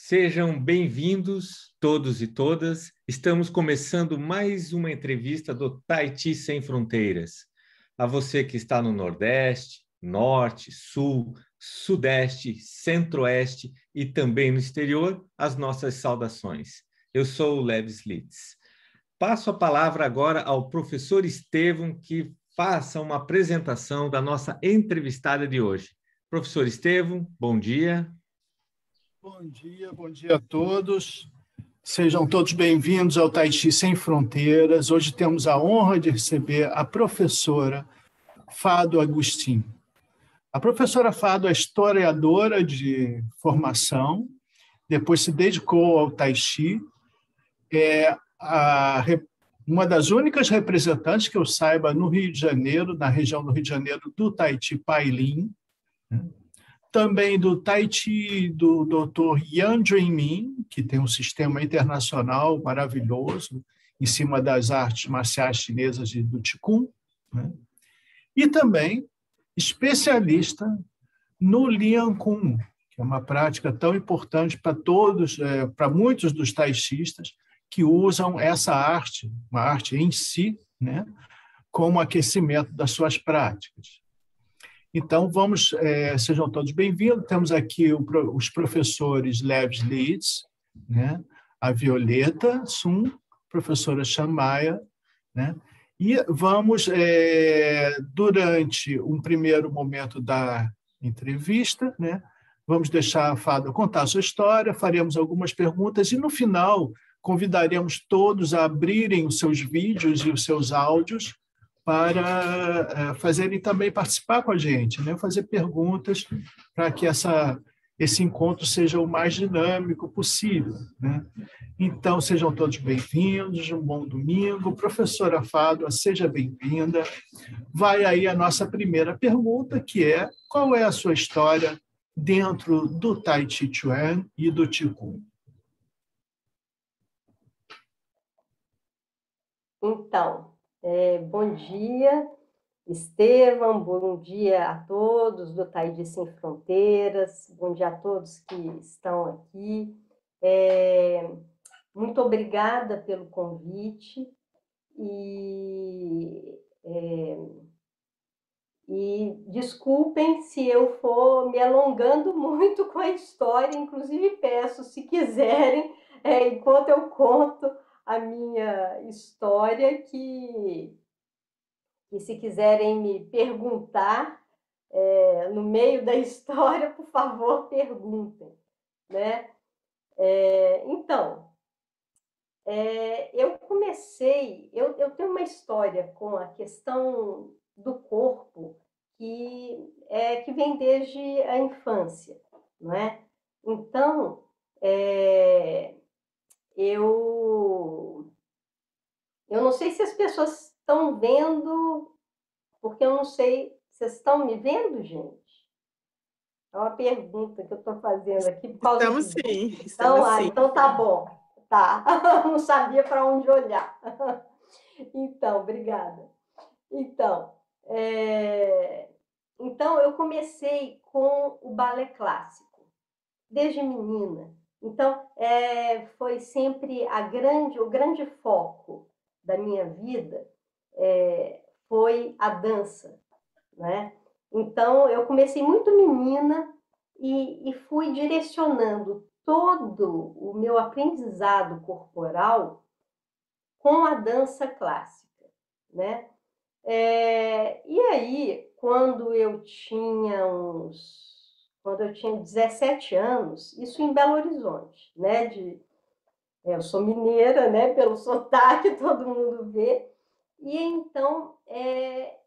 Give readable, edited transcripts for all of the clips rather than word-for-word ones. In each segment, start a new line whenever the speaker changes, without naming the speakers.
Sejam bem-vindos todos e todas. Estamos começando mais uma entrevista do Tahiti Sem Fronteiras. A você que está no Nordeste, Norte, Sul, Sudeste, Centro-Oeste e também no exterior, as nossas saudações. Eu sou o Leves Litz. Passo a palavra agora ao professor Estevão, que faça uma apresentação da nossa entrevistada de hoje. Professor Estevão, bom dia.
Bom dia a todos. Sejam todos bem-vindos ao Tahiti Sem Fronteiras. Hoje temos a honra de receber a professora Fado Agustin. A professora Fado é historiadora de formação, depois se dedicou ao Tahiti, uma das únicas representantes que eu saiba no Rio de Janeiro, na região do Rio de Janeiro, do Tahiti Pailim, também do Tahiti, do Dr. Yan Min, que tem um sistema internacional maravilhoso em cima das artes marciais chinesas e do Qigong, né? E também especialista no Lian Kun, que é uma prática tão importante para todos, para muitos dos taichistas que usam essa arte, uma arte em si, né, como aquecimento das suas práticas. Então, sejam todos bem-vindos. Temos aqui os professores Leves Litz, né? A Violeta Sun, professora Shamaya, né? E vamos, durante um primeiro momento da entrevista, né, vamos deixar a Fado contar a sua história, faremos algumas perguntas e, no final, convidaremos todos a abrirem os seus vídeos e os seus áudios para fazerem também participar com a gente, né? Fazer perguntas para que esse encontro seja o mais dinâmico possível, né? Então, sejam todos bem-vindos, um bom domingo. Professora Fado, seja bem-vinda. Vai aí a nossa primeira pergunta, que é: qual é a sua história dentro do Tai Chi Chuan e do Qigong?
Então, bom dia, Estevão, bom dia a todos do Tahiti Sem Fronteiras, bom dia a todos que estão aqui. Muito obrigada pelo convite e desculpem se eu for me alongando muito com a história, inclusive peço, se quiserem, enquanto eu conto a minha história, que se quiserem me perguntar no meio da história, por favor, perguntem, né? Então, eu tenho uma história com a questão do corpo que vem desde a infância, não é? Então, eu não sei se as pessoas estão vendo, porque eu não sei, vocês estão me vendo, gente? É uma pergunta que eu estou fazendo aqui.
Estamos sim, estamos sim.
Então tá bom, tá. Não sabia para onde olhar. Então, obrigada. Então, eu comecei com o balé clássico, desde menina. Então, foi sempre o grande foco da minha vida foi a dança, né? Então, eu comecei muito menina e fui direcionando todo o meu aprendizado corporal com a dança clássica, né? E aí, quando eu tinha 17 anos, isso em Belo Horizonte, né? Eu sou mineira, né? Pelo sotaque, todo mundo vê. E então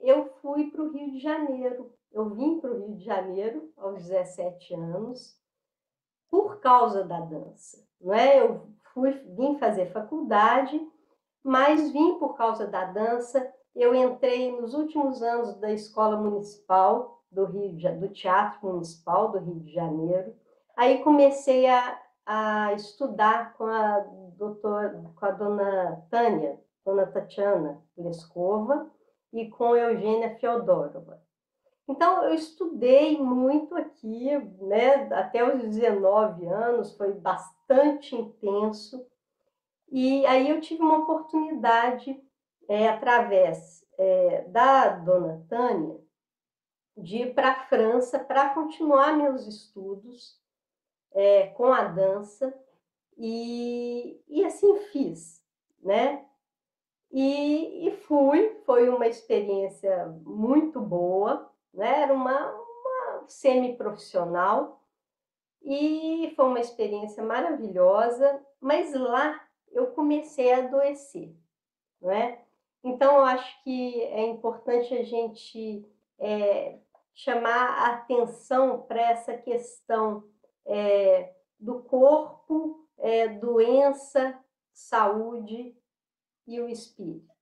eu fui para o Rio de Janeiro. Eu vim para o Rio de Janeiro aos 17 anos por causa da dança, não é? Eu vim fazer faculdade, mas vim por causa da dança. Eu entrei nos últimos anos da Escola Municipal do Teatro Municipal do Rio de Janeiro. Aí comecei a estudar com a dona Tatiana Leskova, e com Eugênia Feodorova. Então, eu estudei muito aqui, né? Até os 19 anos, foi bastante intenso. E aí eu tive uma oportunidade, através da dona Tânia, de ir para a França para continuar meus estudos com a dança. E assim fiz, né? E foi uma experiência muito boa, né? Era uma semi-profissional e foi uma experiência maravilhosa, mas lá eu comecei a adoecer, não é? Então, eu acho que é importante a gente chamar a atenção para essa questão do corpo, doença, saúde e o espírito,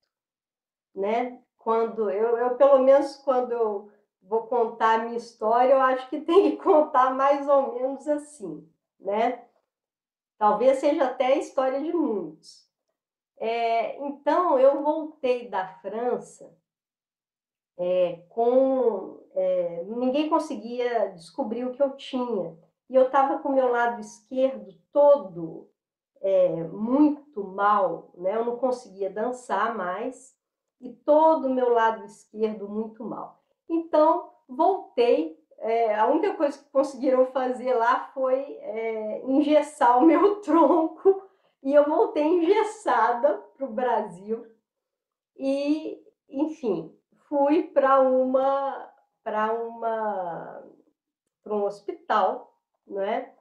né? Quando pelo menos, quando eu vou contar a minha história, eu acho que tem que contar mais ou menos assim, né? Talvez seja até a história de muitos. Então, eu voltei da França ninguém conseguia descobrir o que eu tinha. E eu estava com o meu lado esquerdo todo muito mal, né? Eu não conseguia dançar mais, e todo o meu lado esquerdo muito mal. Então, voltei. A única coisa que conseguiram fazer lá foi engessar o meu tronco, e eu voltei engessada para o Brasil. E, enfim, fui para um hospital, né?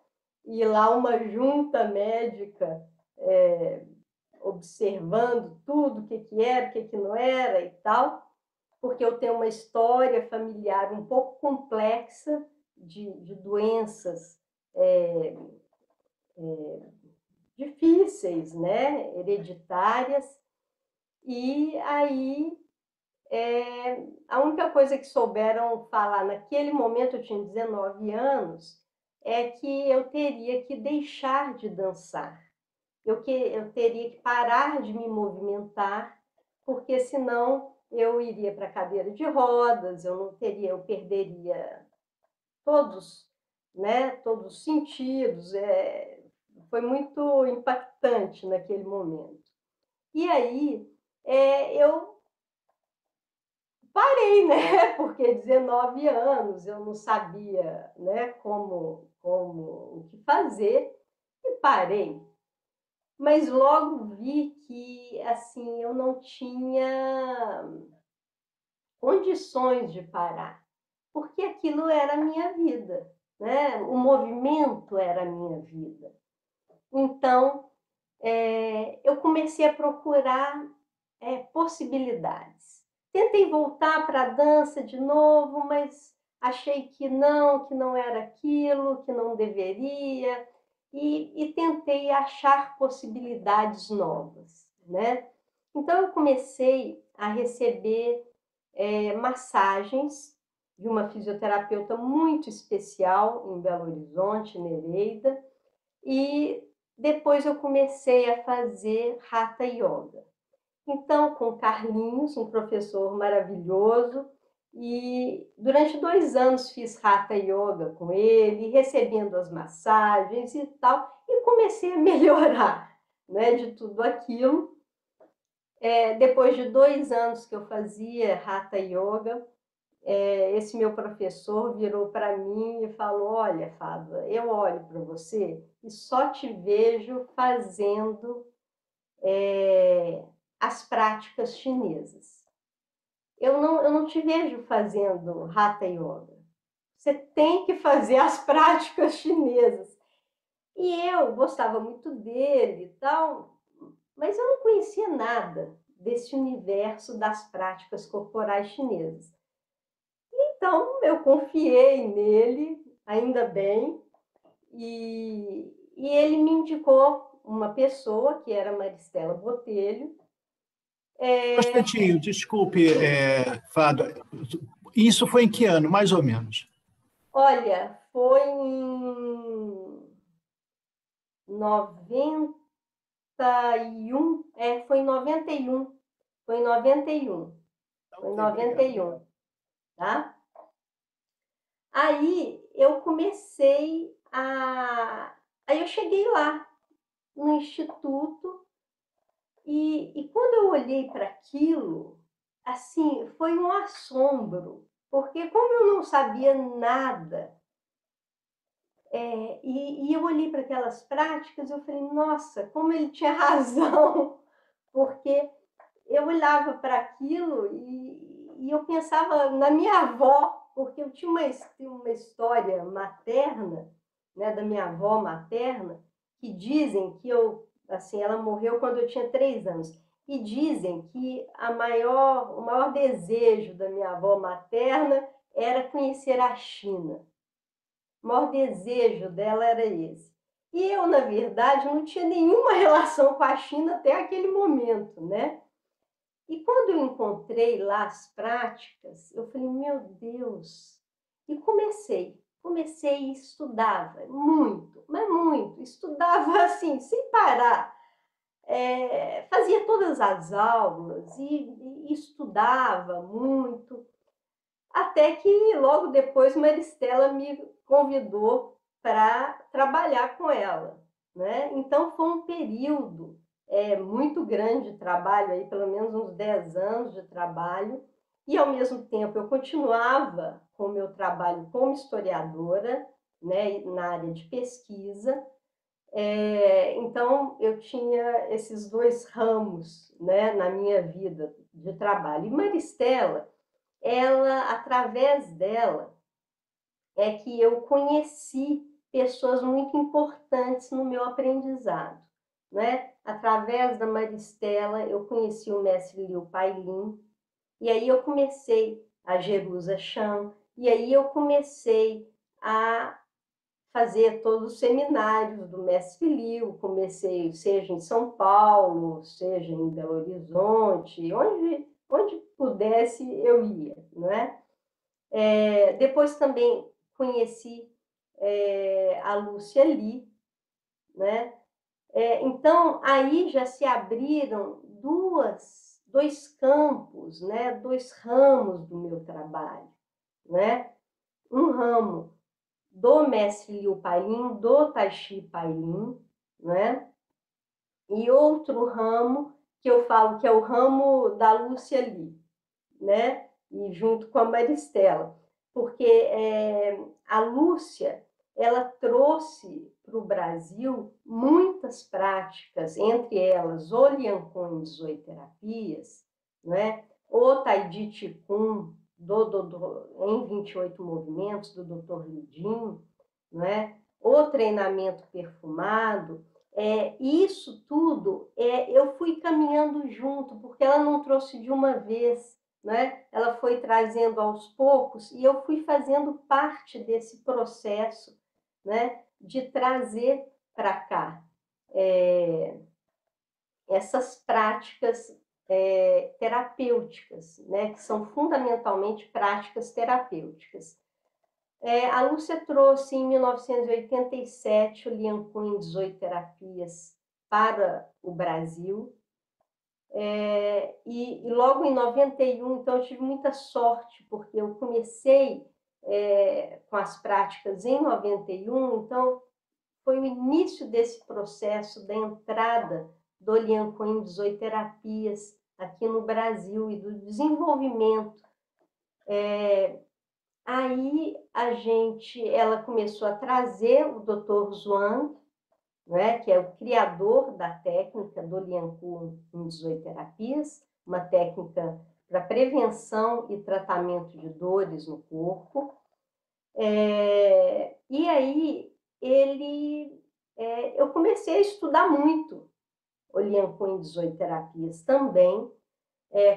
E lá uma junta médica observando tudo, o que era, o que não era e tal, porque eu tenho uma história familiar um pouco complexa de doenças difíceis, né? Hereditárias. E aí a única coisa que souberam falar naquele momento, eu tinha 19 anos, é que eu teria que deixar de dançar. Eu teria que parar de me movimentar, porque senão eu iria para a cadeira de rodas, eu perderia todos, né, todos os sentidos. Foi muito impactante naquele momento. E aí eu parei, né? Porque 19 anos eu não sabia, né, o que fazer, e parei. Mas logo vi que assim eu não tinha condições de parar, porque aquilo era a minha vida, né? O movimento era a minha vida. Então, eu comecei a procurar possibilidades. Tentei voltar para a dança de novo, mas achei que não era aquilo, que não deveria, e tentei achar possibilidades novas, né? Então, eu comecei a receber massagens de uma fisioterapeuta muito especial em Belo Horizonte, Nereida, e depois eu comecei a fazer Hatha Yoga. Então, com Carlinhos, um professor maravilhoso, e durante 2 anos fiz Hatha Yoga com ele, recebendo as massagens e tal, e comecei a melhorar, né, de tudo aquilo. Depois de 2 anos que eu fazia Hatha Yoga, esse meu professor virou para mim e falou: olha, Fábio, eu olho para você e só te vejo fazendo as práticas chinesas. Eu não te vejo fazendo Hatha Yoga. Você tem que fazer as práticas chinesas. E eu gostava muito dele e tal, mas eu não conhecia nada desse universo das práticas corporais chinesas. Então, eu confiei nele, ainda bem, e ele me indicou uma pessoa, que era Maristela Botelho.
Constantinho, desculpe, Fábio, isso foi em que ano, mais ou menos?
Olha, foi em 91, foi em 91, foi em 91, foi em 91, tá? Aí eu comecei a... Aí eu cheguei lá no instituto e quando eu olhei para aquilo, assim, foi um assombro, porque como eu não sabia nada, e eu olhei para aquelas práticas, eu falei, nossa, como ele tinha razão, porque eu olhava para aquilo e eu pensava na minha avó, porque eu tinha uma história materna, né, da minha avó materna, que dizem que assim, ela morreu quando eu tinha 3 anos, e dizem que o maior desejo da minha avó materna era conhecer a China. O maior desejo dela era esse. E eu, na verdade, não tinha nenhuma relação com a China até aquele momento, né? E quando eu encontrei lá as práticas, eu falei, meu Deus, e comecei e estudava muito, mas muito, estudava assim, sem parar. Fazia todas as aulas e estudava muito, até que logo depois Maristela me convidou para trabalhar com ela, né? Então foi um período muito grande de trabalho, aí, pelo menos uns 10 anos de trabalho, e ao mesmo tempo eu continuava com o meu trabalho como historiadora, né, na área de pesquisa. Então eu tinha esses 2 ramos, né, na minha vida de trabalho. E Maristela, através dela, é que eu conheci pessoas muito importantes no meu aprendizado, né? Através da Maristela, eu conheci o mestre Liu Pailin, e aí eu comecei a Jerusa Chan, e aí eu comecei a fazer todos os seminários do mestre Liu, comecei, seja em São Paulo, seja em Belo Horizonte, onde pudesse eu ia, não é? Depois também conheci a Lúcia Li, né? Então, aí já se abriram dois campos, né? 2 ramos do meu trabalho, né? Um ramo do mestre Liu Pailin, do Tai Chi Pailin, né? E outro ramo que eu falo que é o ramo da Lúcia Li, né? E junto com a Maristela, porque a Lúcia, ela trouxe para o Brasil muitas práticas, entre elas o Lian Kun de zooterapias, né? O Tai Chi Qigong em 28 movimentos do Dr. Lidin, né? O treinamento perfumado. Isso tudo eu fui caminhando junto, porque ela não trouxe de uma vez, né? Ela foi trazendo aos poucos e eu fui fazendo parte desse processo, né? De trazer para cá essas práticas terapêuticas, né? Que são fundamentalmente práticas terapêuticas. A Lúcia trouxe em 1987 o Lian Kun de zooterapias para o Brasil. E logo em 91, então eu tive muita sorte, porque eu comecei com as práticas em 91, então foi o início desse processo da entrada do Lian Kun de zooterapias aqui no Brasil e do desenvolvimento. Aí ela começou a trazer o Dr. Zhuang, né, que é o criador da técnica do Lian Kun em zooterapias, uma técnica para prevenção e tratamento de dores no corpo. E aí eu comecei a estudar muito o Lian Kun em zooterapias também.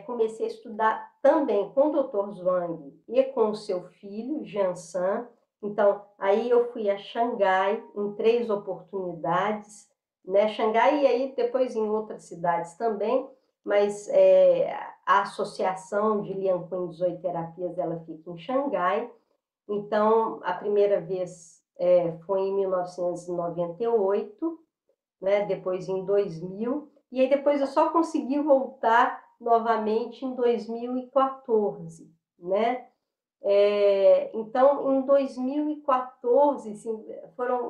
Comecei a estudar também com o Dr. Zhuang e com o seu filho, Jiansan. Então, aí eu fui a Xangai em 3 oportunidades, né? Xangai e aí depois em outras cidades também, mas a Associação de Lian Kun de zooterapias, ela fica em Xangai. Então, a primeira vez foi em 1998, né? Depois em 2000, e aí depois eu só consegui voltar novamente em 2014, né? Então, em 2014, assim,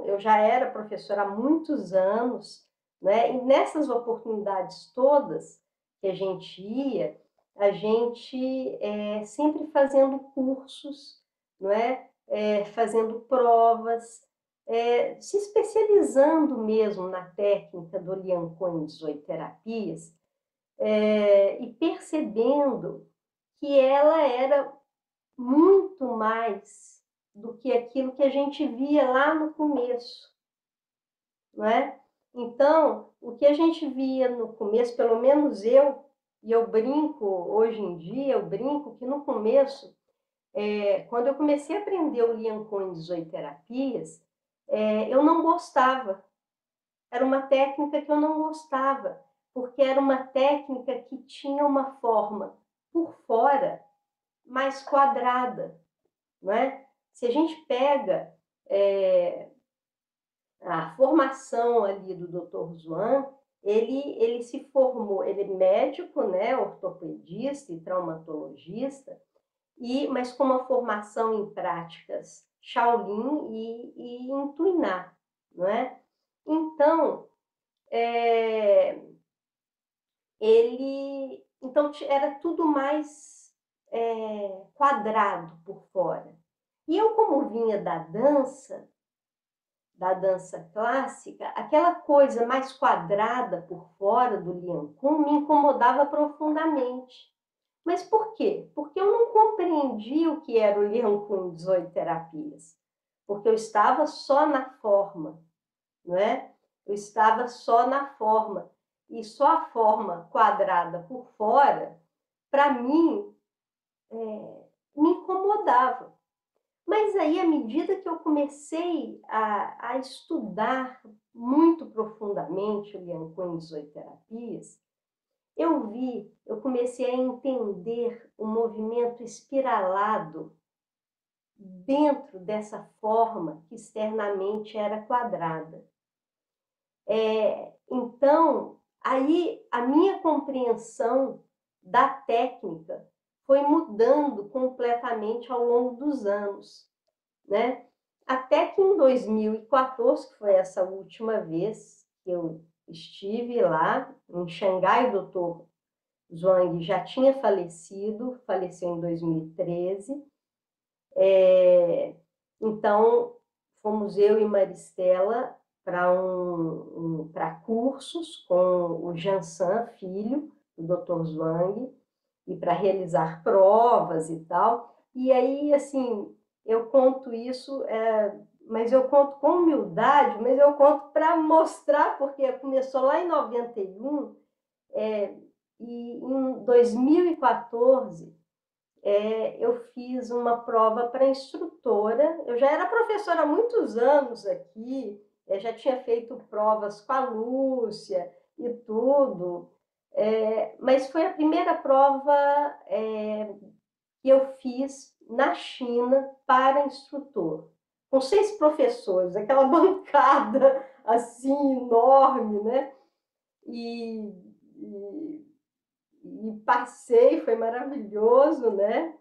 eu já era professora há muitos anos, né? E nessas oportunidades todas que a gente sempre fazendo cursos, não é? Fazendo provas, se especializando mesmo na técnica do Liancon em 18 terapias, e percebendo que ela era muito mais do que aquilo que a gente via lá no começo, não é? Então, o que a gente via no começo, pelo menos e eu brinco, hoje em dia, eu brinco que no começo, quando eu comecei a aprender o Liancon em 18 terapias, eu não gostava. Era uma técnica que eu não gostava, porque era uma técnica que tinha uma forma por fora mais quadrada, não é? Se a gente pega a formação ali do Dr. Zhuang, ele se formou, ele é médico, né, ortopedista e traumatologista, mas com uma formação em práticas Shaolin e em Tuiná, não é? Então, então era tudo mais quadrado por fora. E eu, como vinha da dança clássica, aquela coisa mais quadrada por fora do Liancun me incomodava profundamente. Mas por quê? Porque eu não compreendi o que era o Liancun em 18 terapias. Porque eu estava só na forma, não é? Eu estava só na forma. E só a forma quadrada por fora, para mim, me incomodava. Mas aí, à medida que eu comecei a estudar muito profundamente o Liancun em 18 terapias, eu comecei a entender o movimento espiralado dentro dessa forma que externamente era quadrada. Então, aí a minha compreensão da técnica foi mudando completamente ao longo dos anos, né? Até que em 2014, que foi essa última vez que eu estive lá em Xangai, o doutor Zhuang já tinha faleceu em 2013. Então, fomos eu e Maristela para cursos com o Jansan, filho do Dr. Zhuang, e para realizar provas e tal. E aí, assim, eu conto isso, mas eu conto com humildade, mas eu conto para mostrar, porque começou lá em 91, e em 2014 eu fiz uma prova para instrutora. Eu já era professora há muitos anos aqui, já tinha feito provas com a Lúcia e tudo, mas foi a primeira prova que eu fiz na China para instrutor, com 6 professores, aquela bancada assim enorme, né? E passei, foi maravilhoso, né?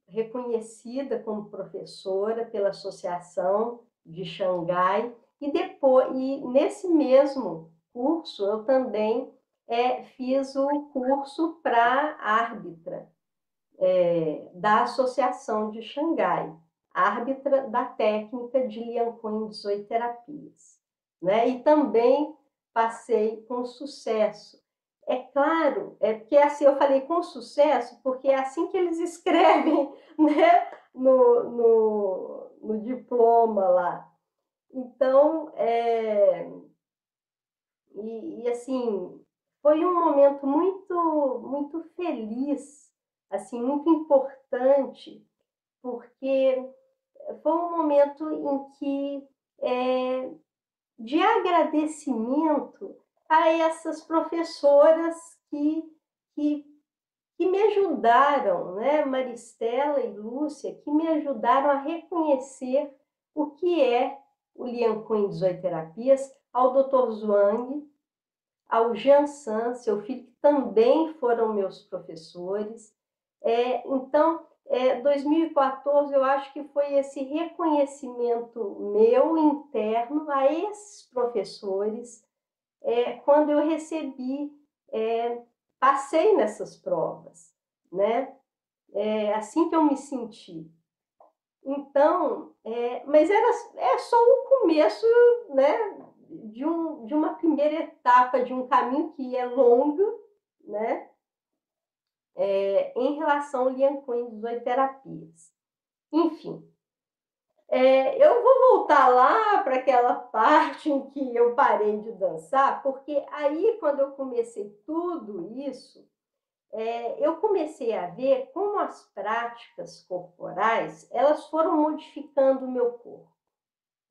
Reconhecida como professora pela Associação de Xangai, e nesse mesmo curso eu também fiz o curso para árbitra da Associação de Xangai, árbitra da técnica de Liancun em 18 terapias, né? E também passei com sucesso. É claro, porque assim eu falei com sucesso, porque é assim que eles escrevem, né, no diploma lá. Então, assim, foi um momento muito, muito feliz, assim, muito importante, porque foi um momento em que de agradecimento a essas professoras que, que me ajudaram, né? Maristela e Lúcia, que me ajudaram a reconhecer o que é o Liancun em 18 terapias, ao Dr. Zhuang, ao Jansan, seu filho, que também foram meus professores. Então, 2014, eu acho que foi esse reconhecimento meu interno a esses professores, quando eu recebi, passei nessas provas, né? Assim que eu me senti. Então, mas é só o começo, né, de uma primeira etapa de um caminho que é longo, né, em relação ao Lian Quinn 18 terapias. Enfim, eu vou voltar lá para aquela parte em que eu parei de dançar, porque aí, quando eu comecei tudo isso, eu comecei a ver como as práticas corporais elas foram modificando o meu corpo,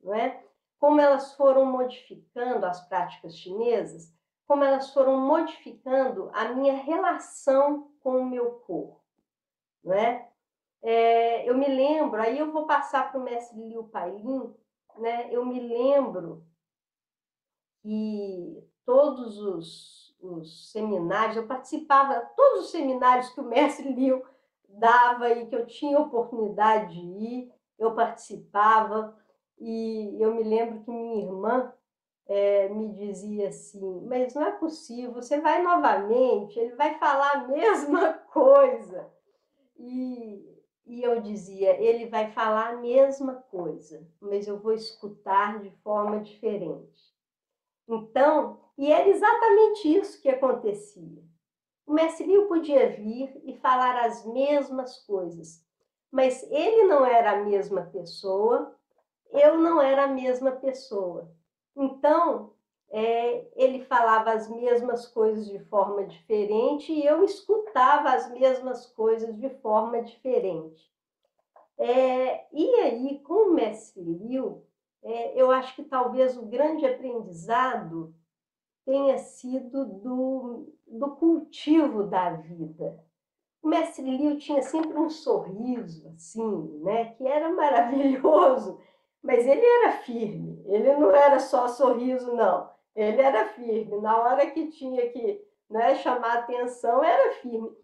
não é? Como elas foram modificando as práticas chinesas, como elas foram modificando a minha relação com o meu corpo, não é? Eu me lembro, aí eu vou passar para o mestre Liu Pailin, né? Eu me lembro que todos os seminários, eu participava, todos os seminários que o mestre Liu dava e que eu tinha oportunidade de ir, eu participava, e eu me lembro que minha irmã me dizia assim, mas não é possível, você vai novamente, ele vai falar a mesma coisa. E eu dizia, ele vai falar a mesma coisa, mas eu vou escutar de forma diferente. Então, e era exatamente isso que acontecia. O mestre Liu podia vir e falar as mesmas coisas, mas ele não era a mesma pessoa, eu não era a mesma pessoa. Então, ele falava as mesmas coisas de forma diferente e eu escutava as mesmas coisas de forma diferente. E aí, com o mestre Liu, eu acho que talvez o grande aprendizado tenha sido do cultivo da vida. O mestre Liu tinha sempre um sorriso, assim, né, que era maravilhoso, mas ele era firme, ele não era só sorriso, não. Ele era firme. Na hora que tinha que, né, chamar atenção, era firme.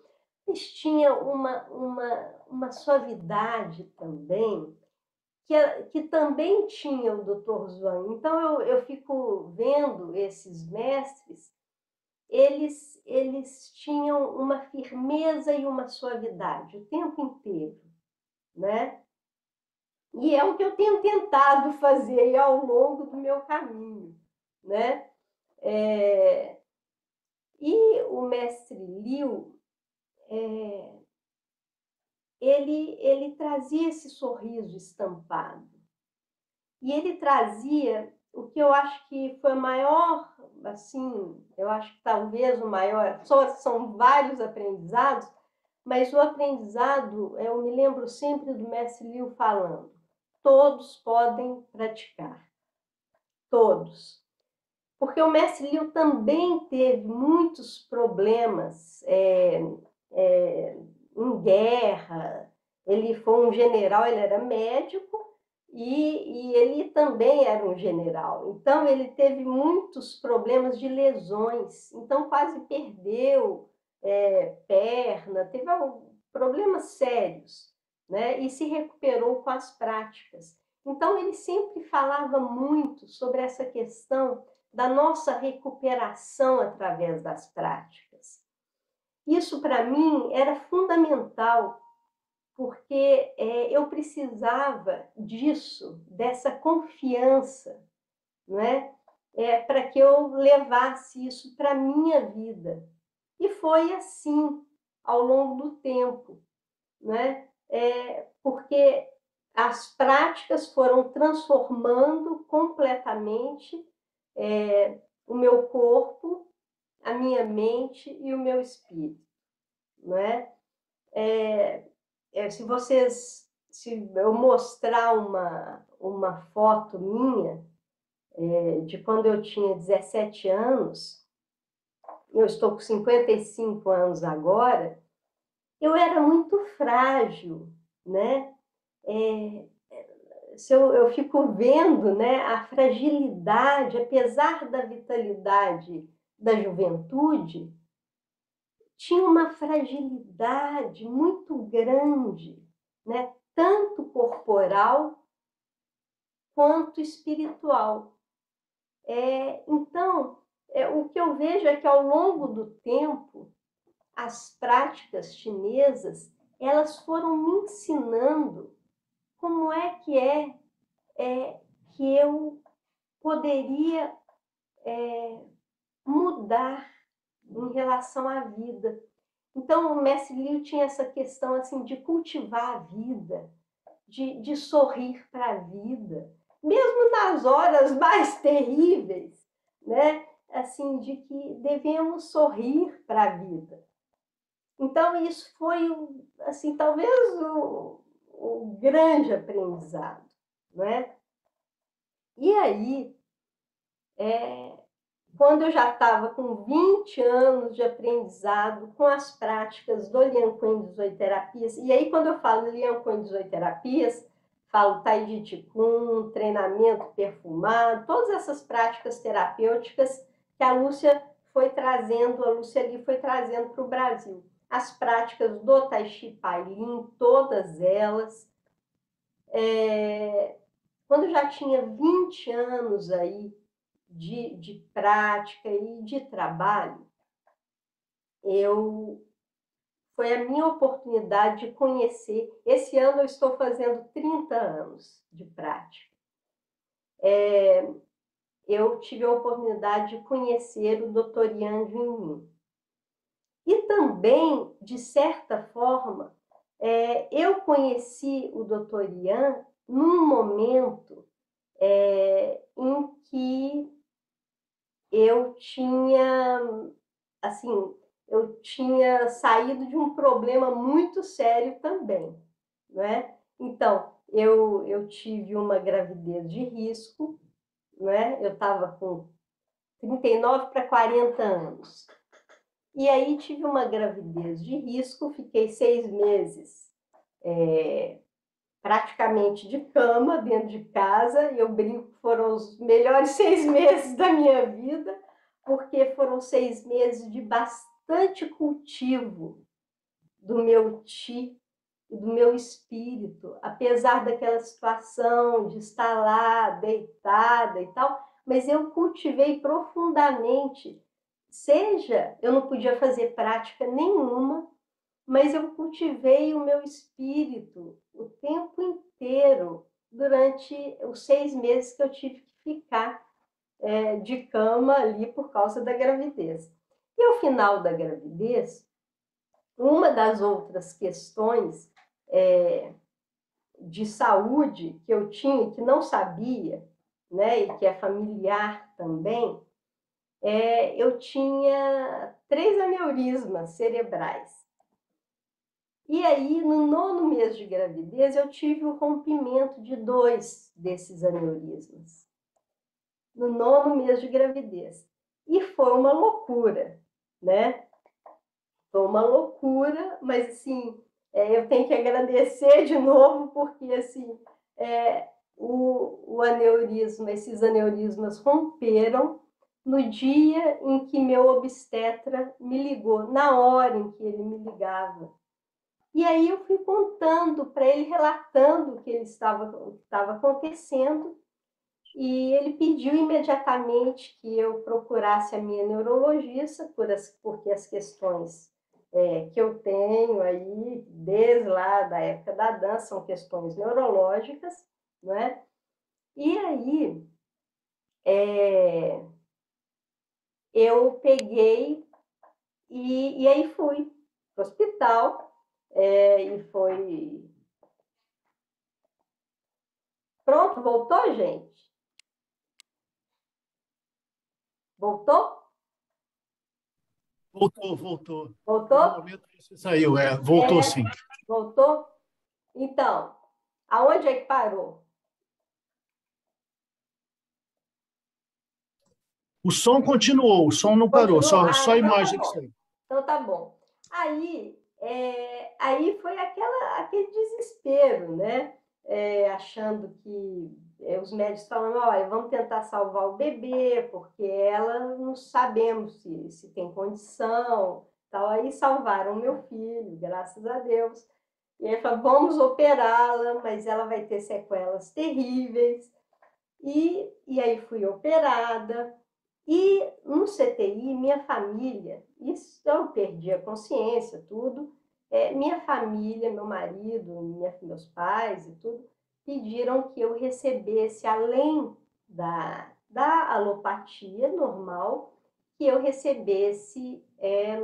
Mas tinha uma suavidade também, que também tinha o Dr. Zhuang. Então, eu fico vendo esses mestres, eles tinham uma firmeza e uma suavidade o tempo inteiro, né? E é o que eu tenho tentado fazer ao longo do meu caminho, né? E o mestre Liu, ele trazia esse sorriso estampado. E ele trazia o que eu acho que foi o maior, assim, eu acho que talvez o maior, são vários aprendizados, mas o aprendizado, eu me lembro sempre do mestre Liu falando, todos podem praticar, todos. Porque o mestre Liu também teve muitos problemas em guerra, ele foi um general, ele era médico, e ele também era um general. Então, ele teve muitos problemas de lesões, então quase perdeu perna, teve problemas sérios, né? E se recuperou com as práticas. Então, ele sempre falava muito sobre essa questão da nossa recuperação através das práticas. Isso, para mim, era fundamental, porque eu precisava disso, dessa confiança, não é? Para que eu levasse isso para a minha vida. E foi assim, ao longo do tempo, né? Porque as práticas foram transformando completamente o meu corpo, a minha mente e o meu espírito, não é? Se eu mostrar uma foto minha, de quando eu tinha 17 anos, eu estou com 55 anos agora, eu era muito frágil, né? Eu fico vendo, né, a fragilidade, apesar da vitalidade da juventude, tinha uma fragilidade muito grande, né? Tanto corporal quanto espiritual. Então, o que eu vejo é que ao longo do tempo, as práticas chinesas, elas foram me ensinando como é que eu poderia mudar em relação à vida. Então, o mestre Liu tinha essa questão assim de cultivar a vida, de sorrir para a vida, mesmo nas horas mais terríveis, né? Assim, de que devemos sorrir para a vida. Então, isso foi, assim, talvez o grande aprendizado, não é? E aí, quando eu já estava com 20 anos de aprendizado com as práticas do Lian Quen 18 terapias, e aí quando eu falo Lian Quen 18 terapias, falo Tai Chi Kung, treinamento perfumado, todas essas práticas terapêuticas que a Lúcia Li foi trazendo para o Brasil. As práticas do Tai Chi Pai Lin, todas elas. Quando eu já tinha 20 anos aí de prática e de trabalho, foi a minha oportunidade de conhecer. Esse ano eu estou fazendo 30 anos de prática. Eu tive a oportunidade de conhecer o Dr. Yan Junyin. E também, de certa forma, eu conheci o Dr. Yan num momento em que eu tinha saído de um problema muito sério também, não é? Então, eu tive uma gravidez de risco, não é? Eu estava com 39 para 40 anos. E aí tive uma gravidez de risco, fiquei 6 meses praticamente de cama, dentro de casa, e eu brinco que foram os melhores 6 meses da minha vida, porque foram 6 meses de bastante cultivo do meu chi e do meu espírito, apesar daquela situação de estar lá deitada e tal, mas eu cultivei profundamente, eu não podia fazer prática nenhuma, mas eu cultivei o meu espírito o tempo inteiro, durante os 6 meses que eu tive que ficar de cama ali por causa da gravidez. E ao final da gravidez, uma das outras questões de saúde que eu tinha, que não sabia, né, e que é familiar também, eu tinha 3 aneurismas cerebrais. E aí, no 9º mês de gravidez, eu tive o rompimento de 2 desses aneurismas. No 9º mês de gravidez. E foi uma loucura, né? Foi uma loucura, mas, assim, eu tenho que agradecer de novo, porque, assim, o aneurisma, esses aneurismas romperam no dia em que meu obstetra me ligou, na hora em que ele me ligava. E aí eu fui contando para ele, relatando o que estava acontecendo, e ele pediu imediatamente que eu procurasse a minha neurologista, porque as questões que eu tenho aí, desde lá da época da dança, são questões neurológicas, não é? E aí eu peguei e aí fui para o hospital, e foi... Pronto, voltou, gente? Voltou?
Voltou.
Voltou?
No momento que você saiu, voltou sim.
Voltou? Então, aonde é que parou?
O som continuou, o som não parou, só a imagem que saiu.
Então tá bom. Aí foi aquele desespero, né? Achando que os médicos falando, olha, vamos tentar salvar o bebê, porque ela não sabemos se tem condição, Tal. Aí salvaram meu filho, graças a Deus. E aí falou, vamos operá-la, mas ela vai ter sequelas terríveis. E aí fui operada. E no CTI, minha família, isso eu perdi a consciência, tudo. Minha família, meu marido, meus pais e tudo, pediram que eu recebesse, além da alopatia normal, que eu recebesse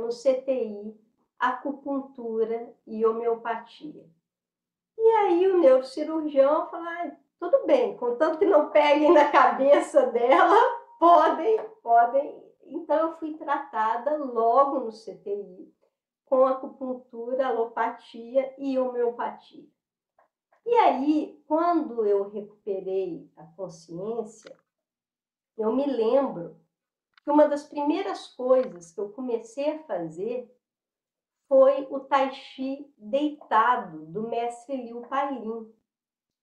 no CTI acupuntura e homeopatia. E aí o neurocirurgião falou, tudo bem, contanto que não peguem na cabeça dela, podem. Então eu fui tratada logo no CTI com acupuntura, alopatia e homeopatia. E aí, quando eu recuperei a consciência, eu me lembro que uma das primeiras coisas que eu comecei a fazer foi o Tai Chi deitado do mestre Liu Pailin,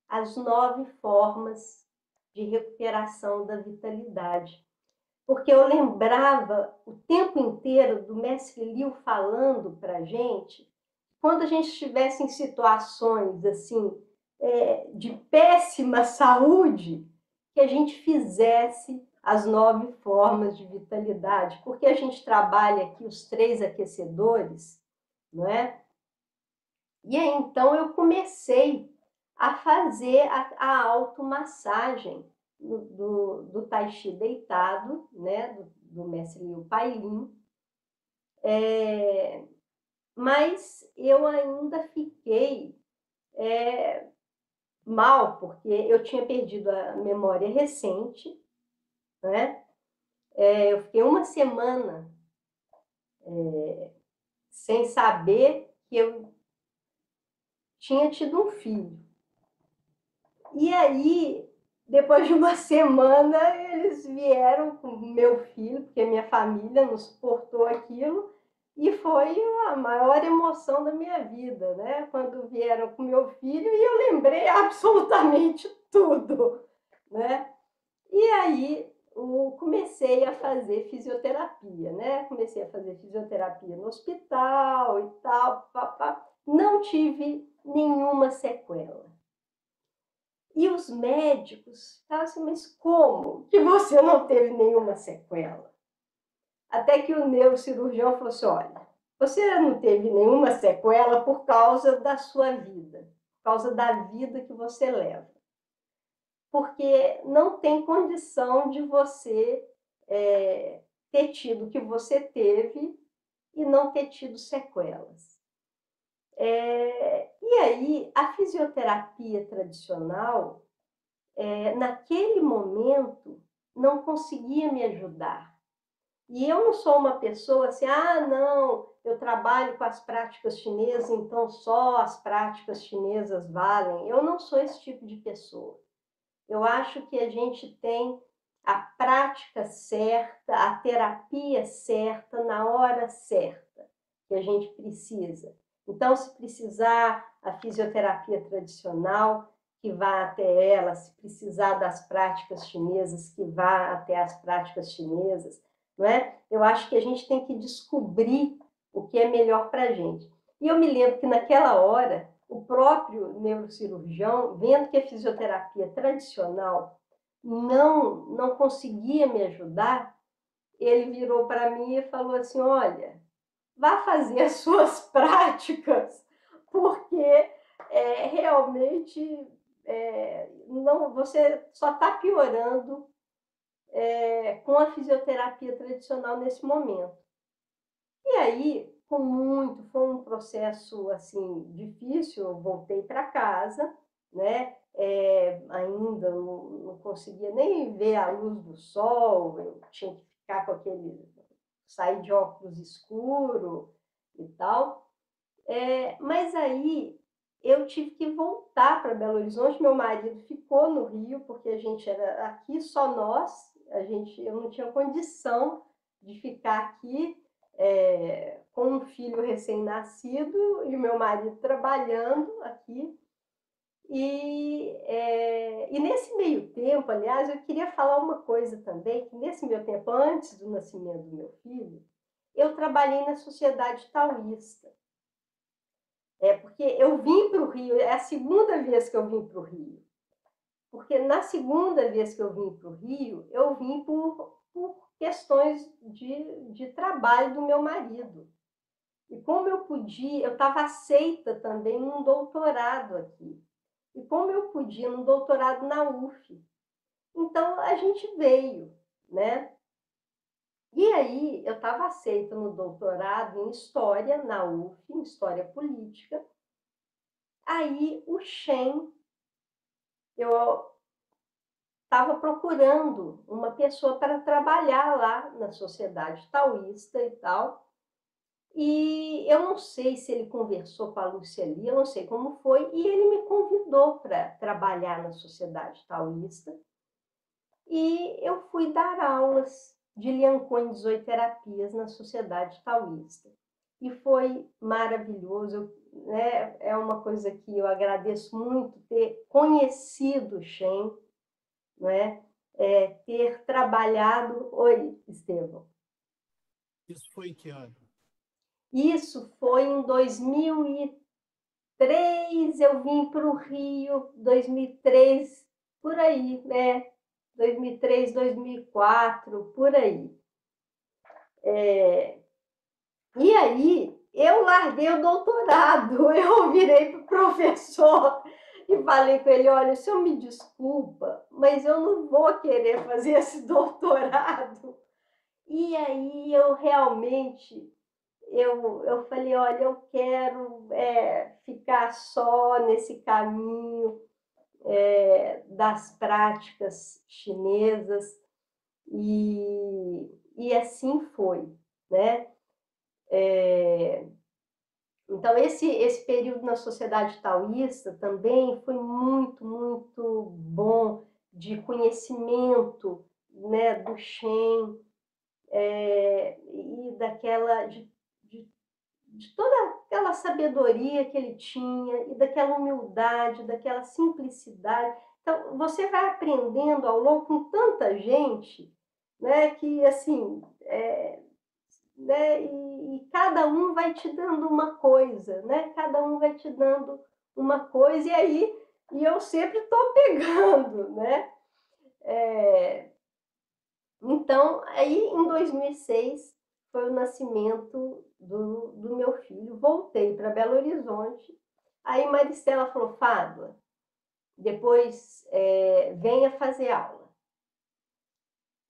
as 9 formas de recuperação da vitalidade. Porque eu lembrava o tempo inteiro do mestre Liu falando para a gente, quando a gente estivesse em situações assim, de péssima saúde, que a gente fizesse as 9 formas de vitalidade, porque a gente trabalha aqui os 3 aquecedores, não é? E aí, então, eu comecei a fazer a automassagem do Tai Chi deitado, né, do mestre Liu Pailin. Mas eu ainda fiquei mal, porque eu tinha perdido a memória recente, né? Eu fiquei uma semana sem saber que eu tinha tido um filho. E aí, depois de uma semana, eles vieram com o meu filho, porque a minha família não suportou aquilo, e foi a maior emoção da minha vida, né? Quando vieram com meu filho, e eu lembrei absolutamente tudo, né? E aí, comecei a fazer fisioterapia, né? Comecei a fazer fisioterapia no hospital e tal, papá. Não tive nenhuma sequela. E os médicos estavam assim, mas como que você não teve nenhuma sequela? Até que o neurocirurgião falou assim, olha, você não teve nenhuma sequela por causa da sua vida, por causa da vida que você leva. Porque não tem condição de você ter tido o que você teve e não ter tido sequelas. E aí, a fisioterapia tradicional, naquele momento, não conseguia me ajudar. E eu não sou uma pessoa assim, não, eu trabalho com as práticas chinesas, então só as práticas chinesas valem. Eu não sou esse tipo de pessoa. Eu acho que a gente tem a prática certa, a terapia certa, na hora certa, que a gente precisa. Então, se precisar a fisioterapia tradicional, que vá até ela, se precisar das práticas chinesas, que vá até as práticas chinesas, não é? Eu acho que a gente tem que descobrir o que é melhor para a gente. E eu me lembro que naquela hora, o próprio neurocirurgião, vendo que a fisioterapia tradicional não conseguia me ajudar, ele virou para mim e falou assim, olha, vá fazer as suas práticas, porque realmente não, você só está piorando com a fisioterapia tradicional nesse momento. E aí, foi um processo assim difícil, eu voltei para casa, né? Ainda não conseguia nem ver a luz do sol, eu tinha que ficar com sair de óculos escuro e tal. Mas aí eu tive que voltar para Belo Horizonte, meu marido ficou no Rio, porque a gente era aqui só nós, eu não tinha condição de ficar aqui com um filho recém-nascido e meu marido trabalhando aqui. E nesse meio tempo, aliás, eu queria falar uma coisa também, que nesse meio tempo, antes do nascimento do meu filho, eu trabalhei na Sociedade Taoísta. Porque eu vim para o Rio, é a segunda vez que eu vim para o Rio. Porque na segunda vez que eu vim para o Rio, eu vim por questões de trabalho do meu marido. E como eu podia, eu estava aceita também num doutorado aqui. E como eu podia, num doutorado na UF. Então, a gente veio, né? E aí, eu estava aceita no doutorado em História, na UF, em História Política. Aí, o Shen, eu estava procurando uma pessoa para trabalhar lá na Sociedade Taoísta e tal. E eu não sei se ele conversou com a Lúcia ali, eu não sei como foi, e ele me convidou para trabalhar na Sociedade Taoísta. E eu fui dar aulas de Liancôn de Zooterapias na Sociedade Taoísta. E foi maravilhoso, né? É uma coisa que eu agradeço muito ter conhecido o Shen, né? Ter trabalhado... Oi, Estevão.
Isso foi em que ano?
Isso foi em 2003, eu vim para o Rio, 2003, por aí, né? 2003, 2004, por aí. E aí, eu larguei o doutorado, eu virei para o professor e falei com ele, olha, o senhor me desculpa, mas eu não vou querer fazer esse doutorado. E aí, eu realmente... Eu falei, olha, eu quero ficar só nesse caminho das práticas chinesas, e assim foi, né? Então, esse período na Sociedade Taoísta também foi muito, muito bom, de conhecimento, né, do Shen, e de toda aquela sabedoria que ele tinha, e daquela humildade, daquela simplicidade. Então, você vai aprendendo ao longo com tanta gente, né, que, assim, né, e cada um vai te dando uma coisa, né? Cada um vai te dando uma coisa, e eu sempre estou pegando, né? Então, aí, em 2006, foi o nascimento do meu filho. Voltei para Belo Horizonte. Aí Maristela falou, Fábio, depois venha fazer aula.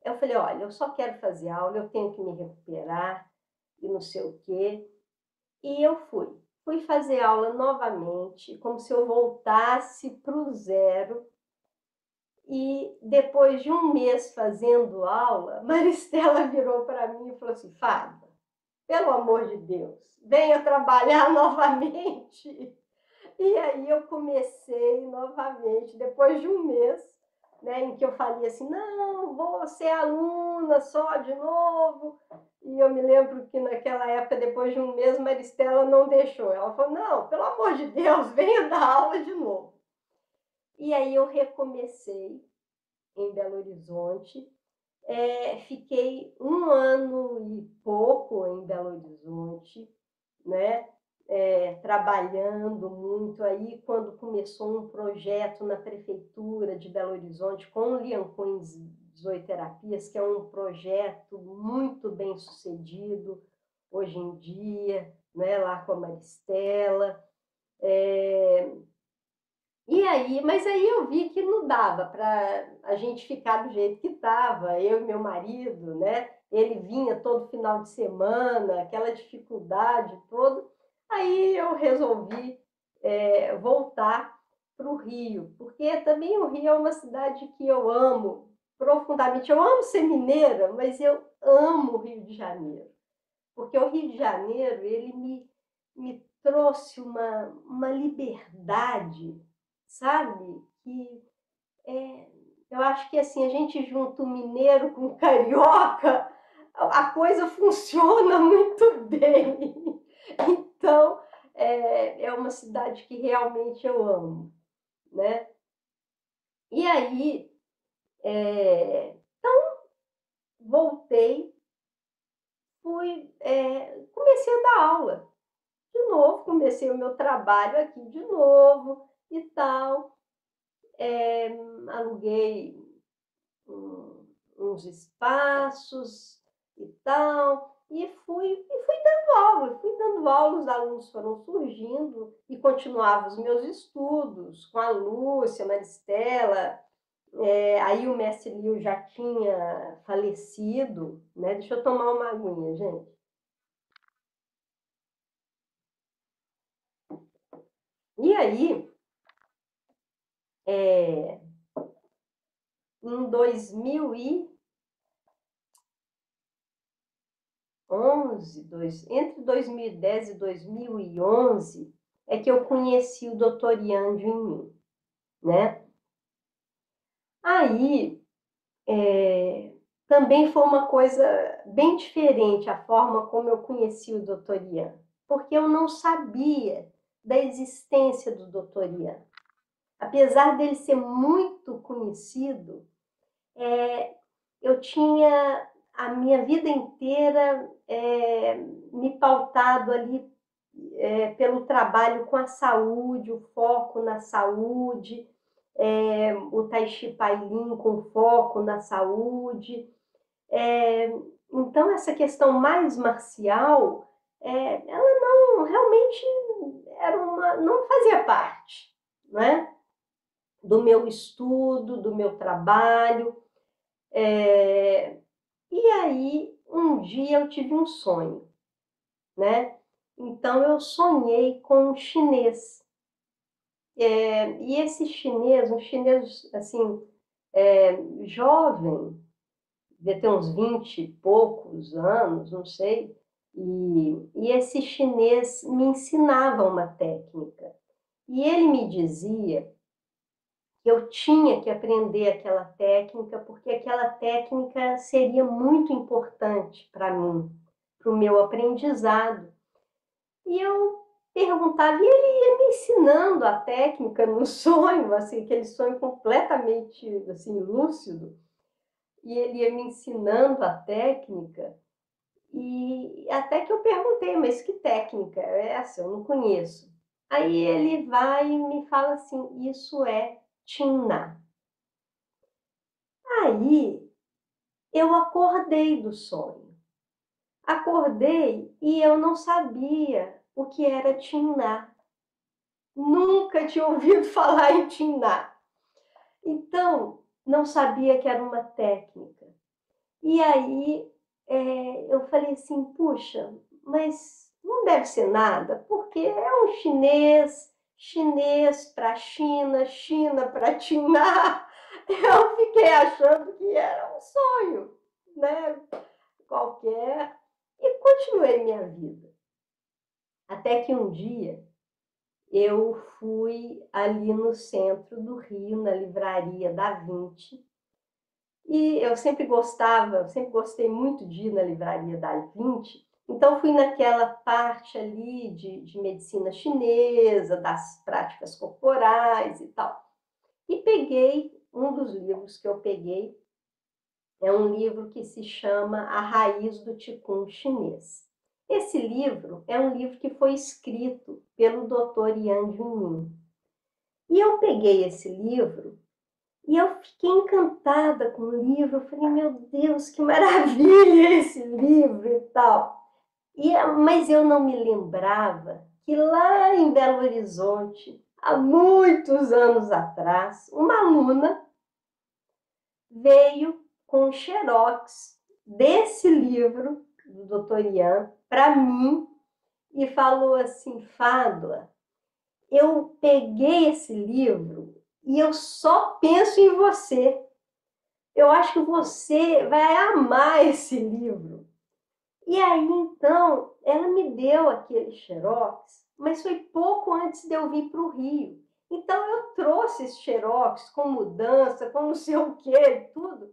Eu falei, olha, eu só quero fazer aula, eu tenho que me recuperar e não sei o quê. E eu fui. Fui fazer aula novamente, como se eu voltasse para o zero. E depois de um mês fazendo aula, Maristela virou para mim e falou assim, Fábio, pelo amor de Deus, venha trabalhar novamente. E aí eu comecei novamente, depois de um mês, né, em que eu falei assim, não, vou ser aluna só de novo. E eu me lembro que naquela época, depois de um mês, Maristela não deixou. Ela falou, não, pelo amor de Deus, venha dar aula de novo. E aí eu recomecei em Belo Horizonte. Fiquei 1 ano e pouco em Belo Horizonte, né? Trabalhando muito. Aí, quando começou um projeto na Prefeitura de Belo Horizonte com Liancôn Zooterapias, que é um projeto muito bem sucedido hoje em dia, né? Lá com a Maristela. Mas aí eu vi que não dava para a gente ficar do jeito que estava, eu e meu marido, né? Ele vinha todo final de semana, aquela dificuldade toda. Aí eu resolvi voltar para o Rio, porque também o Rio é uma cidade que eu amo profundamente. Eu amo ser mineira, mas eu amo o Rio de Janeiro, porque o Rio de Janeiro ele me trouxe uma liberdade, sabe? Que eu acho que assim, a gente junta o mineiro com o carioca, a coisa funciona muito bem. Então, é uma cidade que realmente eu amo, né? E aí, então, voltei, comecei a dar aula de novo, comecei o meu trabalho aqui de novo e tal. Aluguei uns espaços e tal, e fui dando aula, os alunos foram surgindo e continuava os meus estudos com a Lúcia, a Maristela. Aí o mestre Lio já tinha falecido, né? Deixa eu tomar uma aguinha, gente. E aí, em 2011, entre 2010 e 2011, é que eu conheci o Dr. Iandio em mim, né? Aí, também foi uma coisa bem diferente a forma como eu conheci o Dr. Ian, porque eu não sabia da existência do Dr. Ian. Apesar dele ser muito conhecido, eu tinha a minha vida inteira me pautado ali pelo trabalho com a saúde, o foco na saúde, o Tai Chi Pai Lin com foco na saúde. Então, essa questão mais marcial, ela não realmente não fazia parte, né, do meu estudo, do meu trabalho. E aí, um dia eu tive um sonho, né? Então, eu sonhei com um chinês. E esse chinês, um chinês, assim, jovem, devia ter uns 20 e poucos anos, não sei, e esse chinês me ensinava uma técnica. E ele me dizia que eu tinha que aprender aquela técnica, porque aquela técnica seria muito importante para mim, para o meu aprendizado. E eu perguntava, e ele ia me ensinando a técnica no sonho, assim, aquele sonho completamente assim, lúcido, e ele ia me ensinando a técnica, e até que eu perguntei, mas que técnica é essa? Eu não conheço. Aí ele vai e me fala assim, isso é Tien Na. Aí eu acordei do sonho. Acordei e eu não sabia o que era Tien Na. Nunca tinha ouvido falar em Tien Na. Então, não sabia que era uma técnica. E aí eu falei assim, puxa, mas não deve ser nada, porque é um chinês para China, China para Tien Na. Eu fiquei achando que era um sonho, né? Qualquer. E continuei minha vida. Até que um dia eu fui ali no centro do Rio, na livraria da Vinci, e eu sempre gostei muito de ir na livraria da Vinci, então fui naquela parte ali de medicina chinesa, das práticas corporais e tal. E peguei, um dos livros que eu peguei, é um livro que se chama A Raiz do Qigong Chinês. Esse livro é um livro que foi escrito pelo Dr. Yan Junyin. E eu peguei esse livro e eu fiquei encantada com o livro. Eu falei, meu Deus, que maravilha esse livro e tal. Mas eu não me lembrava que lá em Belo Horizonte, há muitos anos atrás, uma aluna veio com um xerox desse livro do Dr. Yan para mim e falou assim, Fádua, eu peguei esse livro e eu só penso em você. Eu acho que você vai amar esse livro. E aí, então, ela me deu aquele xerox, mas foi pouco antes de eu vir para o Rio. Então, eu trouxe esse xerox com mudança, com não sei o quê, tudo.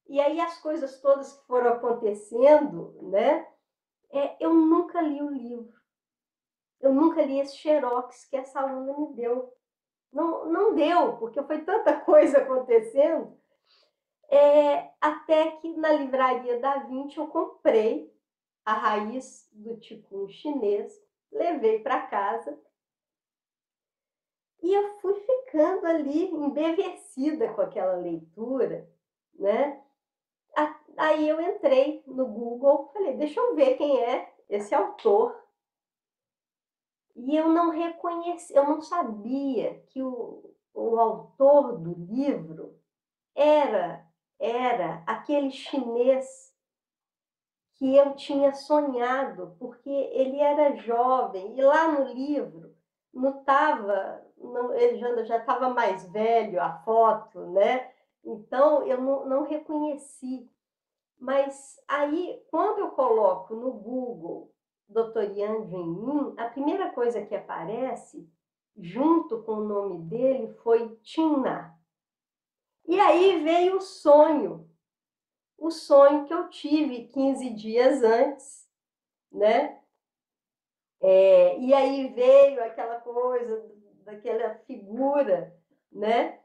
E aí, as coisas todas que foram acontecendo, né? Eu nunca li o livro. Eu nunca li esse xerox que essa aluna me deu. Não deu, porque foi tanta coisa acontecendo. Até que na livraria da Vinci eu comprei A Raiz do Qigong Chinês, levei para casa e eu fui ficando ali embevecida com aquela leitura, né? Aí eu entrei no Google, falei, deixa eu ver quem é esse autor. E eu não reconheci, eu não sabia que o autor do livro era aquele chinês que eu tinha sonhado, porque ele era jovem, e lá no livro não estava, ele já estava mais velho, a foto, né? Então, eu não reconheci. Mas aí, quando eu coloco no Google Dr. Yan Junmin, a primeira coisa que aparece, junto com o nome dele, foi Thich Nhat. E aí veio o sonho que eu tive 15 dias antes, né? E aí veio aquela coisa, daquela figura, né?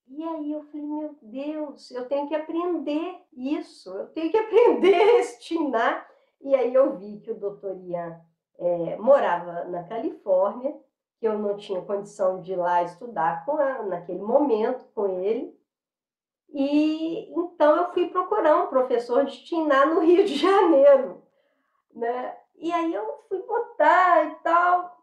E aí eu falei, meu Deus, eu tenho que aprender isso, eu tenho que aprender a estinar. E aí eu vi que o doutor Yan morava na Califórnia, que eu não tinha condição de ir lá estudar naquele momento com ele. E então eu fui procurar um professor de estinar no Rio de Janeiro, né? E aí eu fui botar e tal.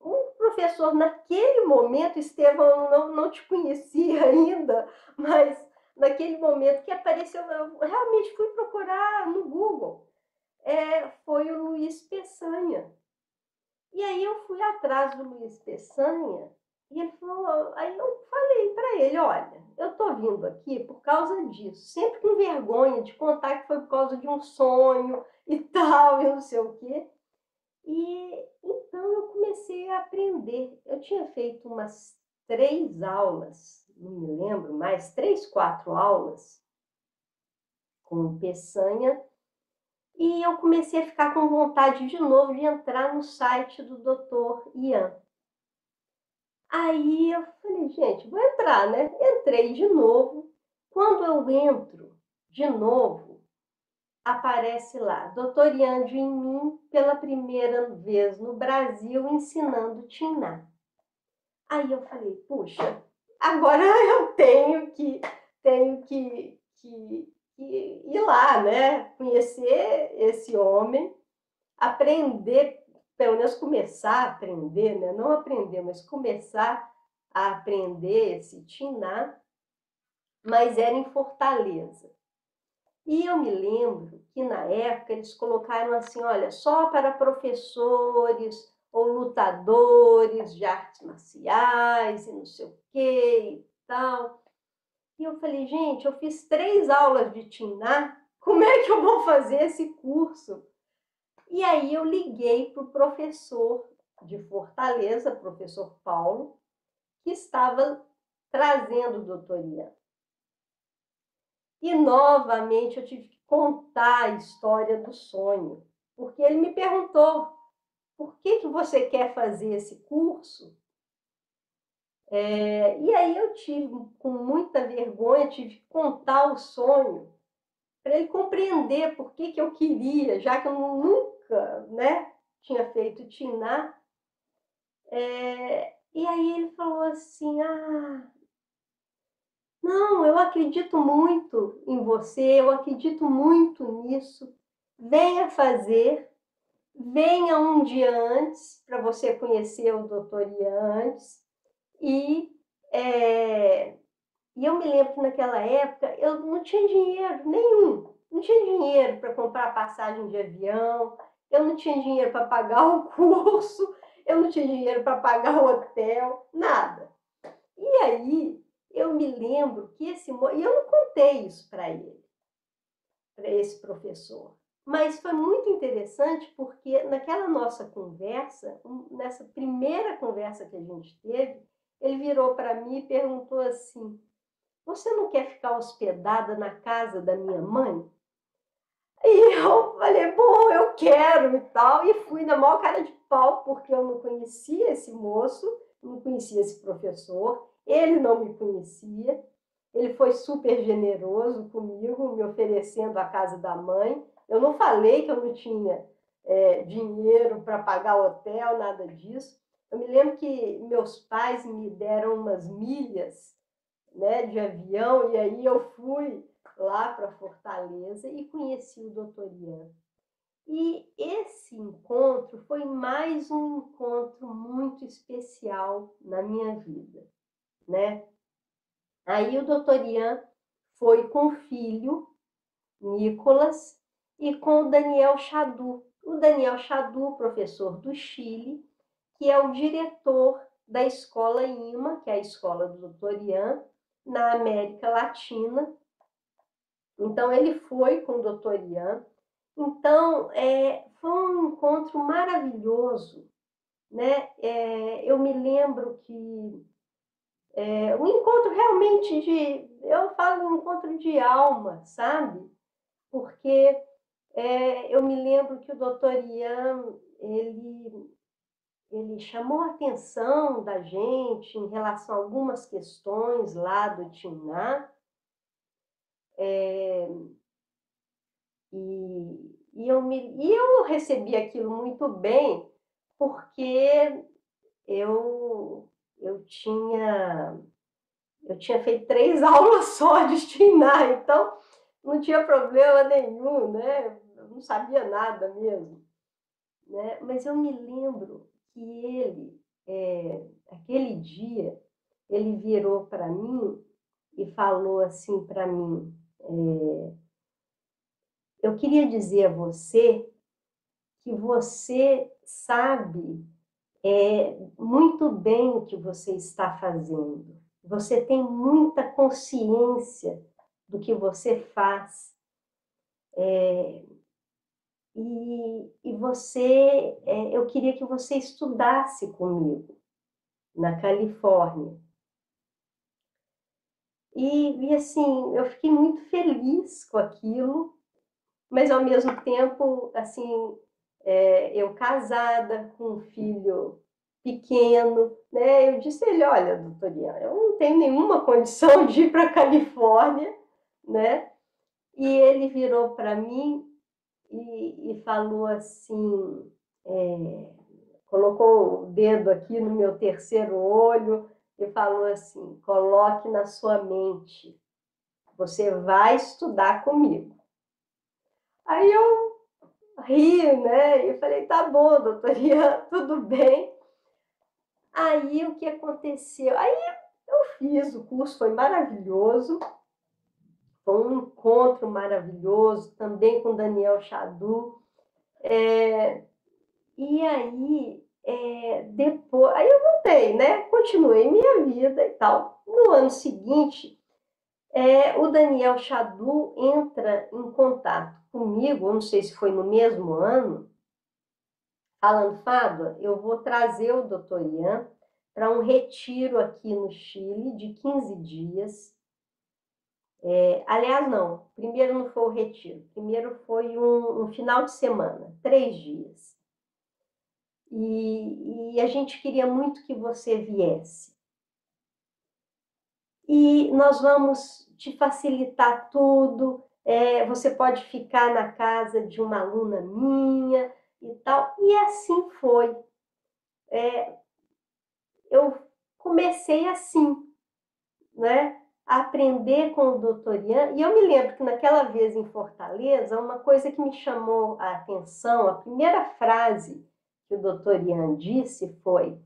Um professor, naquele momento, Estevão, não te conhecia ainda, mas naquele momento que apareceu, eu realmente fui procurar no Google, foi o Luiz Peçanha. E aí eu fui atrás do Luiz Peçanha, e ele falou, aí eu falei para ele, olha, eu estou vindo aqui por causa disso, sempre com vergonha de contar que foi por causa de um sonho e tal, e não sei o quê. E então eu comecei a aprender. Eu tinha feito umas 3 aulas, não me lembro mais, 3, 4 aulas com o Peçanha, e eu comecei a ficar com vontade de novo de entrar no site do Dr. Yan. Aí eu falei, gente, vou entrar, né? Entrei de novo. Quando eu entro de novo, aparece lá, Dr. Yan Junmin, pela primeira vez no Brasil, ensinando Thich Nhat. Aí eu falei, puxa, agora eu tenho que ir lá, né? Conhecer esse homem, aprender, pelo menos começar a aprender, né? Não aprender, mas começar a aprender esse Thich Nhat, mas era em Fortaleza. E eu me lembro que na época eles colocaram assim, olha, só para professores ou lutadores de artes marciais e não sei o que e tal. E eu falei, gente, eu fiz 3 aulas de Thich Nhat, como é que eu vou fazer esse curso? E aí eu liguei para o professor de Fortaleza, professor Paulo, que estava trazendo o Dr. Yan. E novamente eu tive que contar a história do sonho, porque ele me perguntou, por que você quer fazer esse curso? E aí eu tive, com muita vergonha, tive que contar o sonho, para ele compreender por que eu queria, já que eu nunca, né, tinha feito Thich Nhat. E aí ele falou assim, não, eu acredito muito em você, eu acredito muito nisso. Venha fazer, venha um dia antes, para você conhecer o Dr. Yan antes. E eu me lembro que naquela época eu não tinha dinheiro nenhum. Não tinha dinheiro para comprar passagem de avião, eu não tinha dinheiro para pagar o curso, eu não tinha dinheiro para pagar o hotel, nada. E aí eu me lembro que e eu não contei isso para ele, para esse professor. Mas foi muito interessante porque naquela nossa conversa, nessa primeira conversa que a gente teve, ele virou para mim e perguntou assim, você não quer ficar hospedada na casa da minha mãe? E eu falei, bom, eu quero e tal. E fui na maior cara de pau, porque eu não conhecia esse moço, não conhecia esse professor, ele não me conhecia. Ele foi super generoso comigo, me oferecendo a casa da mãe. Eu não falei que eu não tinha dinheiro para pagar hotel, nada disso. Eu me lembro que meus pais me deram umas milhas, né, de avião, e aí eu fui lá para Fortaleza e conheci o Dr. Ian. E esse encontro foi mais um encontro muito especial na minha vida, né? Aí o Dr. Ian foi com o filho, Nicolas, e com o Daniel Chadu. O Daniel Chadu, professor do Chile, que é o diretor da escola IMA, que é a escola do Dr. Ian, na América Latina. Então, ele foi com o Dr. Ian. Então, foi um encontro maravilhoso, né? Eu me lembro que um encontro realmente eu falo um encontro de alma, sabe? Porque eu me lembro que o Dr. Ian, ele chamou a atenção da gente em relação a algumas questões lá do Timná, eu recebi aquilo muito bem, porque eu tinha feito 3 aulas só de Timná, então não tinha problema nenhum, né? Eu não sabia nada mesmo, né? Mas eu me lembro que ele, aquele dia, ele virou para mim e falou assim para mim: eu queria dizer a você que você sabe muito bem o que você está fazendo. Você tem muita consciência do que você faz. E você, eu queria que você estudasse comigo na Califórnia. E assim, eu fiquei muito feliz com aquilo, mas ao mesmo tempo, assim, eu casada com um filho pequeno, né? Eu disse a ele: olha, doutor Ian, eu não tenho nenhuma condição de ir para a Califórnia, né? E ele virou para mim e falou assim, colocou o dedo aqui no meu terceiro olho e falou assim: coloque na sua mente, você vai estudar comigo. Aí eu ri, né? E falei: tá bom, doutor Ian, tudo bem. Aí o que aconteceu? Aí eu fiz o curso, foi maravilhoso, foi um encontro maravilhoso, também com Daniel Chadu. E aí, depois, aí eu voltei, né? Continuei minha vida e tal. No ano seguinte, o Daniel Chadu entra em contato comigo, não sei se foi no mesmo ano, falando: Fábio, eu vou trazer o Dr. Ian para um retiro aqui no Chile de 15 dias. Aliás, não, primeiro não foi o retiro, primeiro foi um final de semana, 3 dias. E a gente queria muito que você viesse. E nós vamos te facilitar tudo, você pode ficar na casa de uma aluna minha e tal. E assim foi. Eu comecei assim, né? A aprender com o Dr. Ian. E eu me lembro que naquela vez em Fortaleza, uma coisa que me chamou a atenção, a primeira frase que o Dr. Ian disse foi: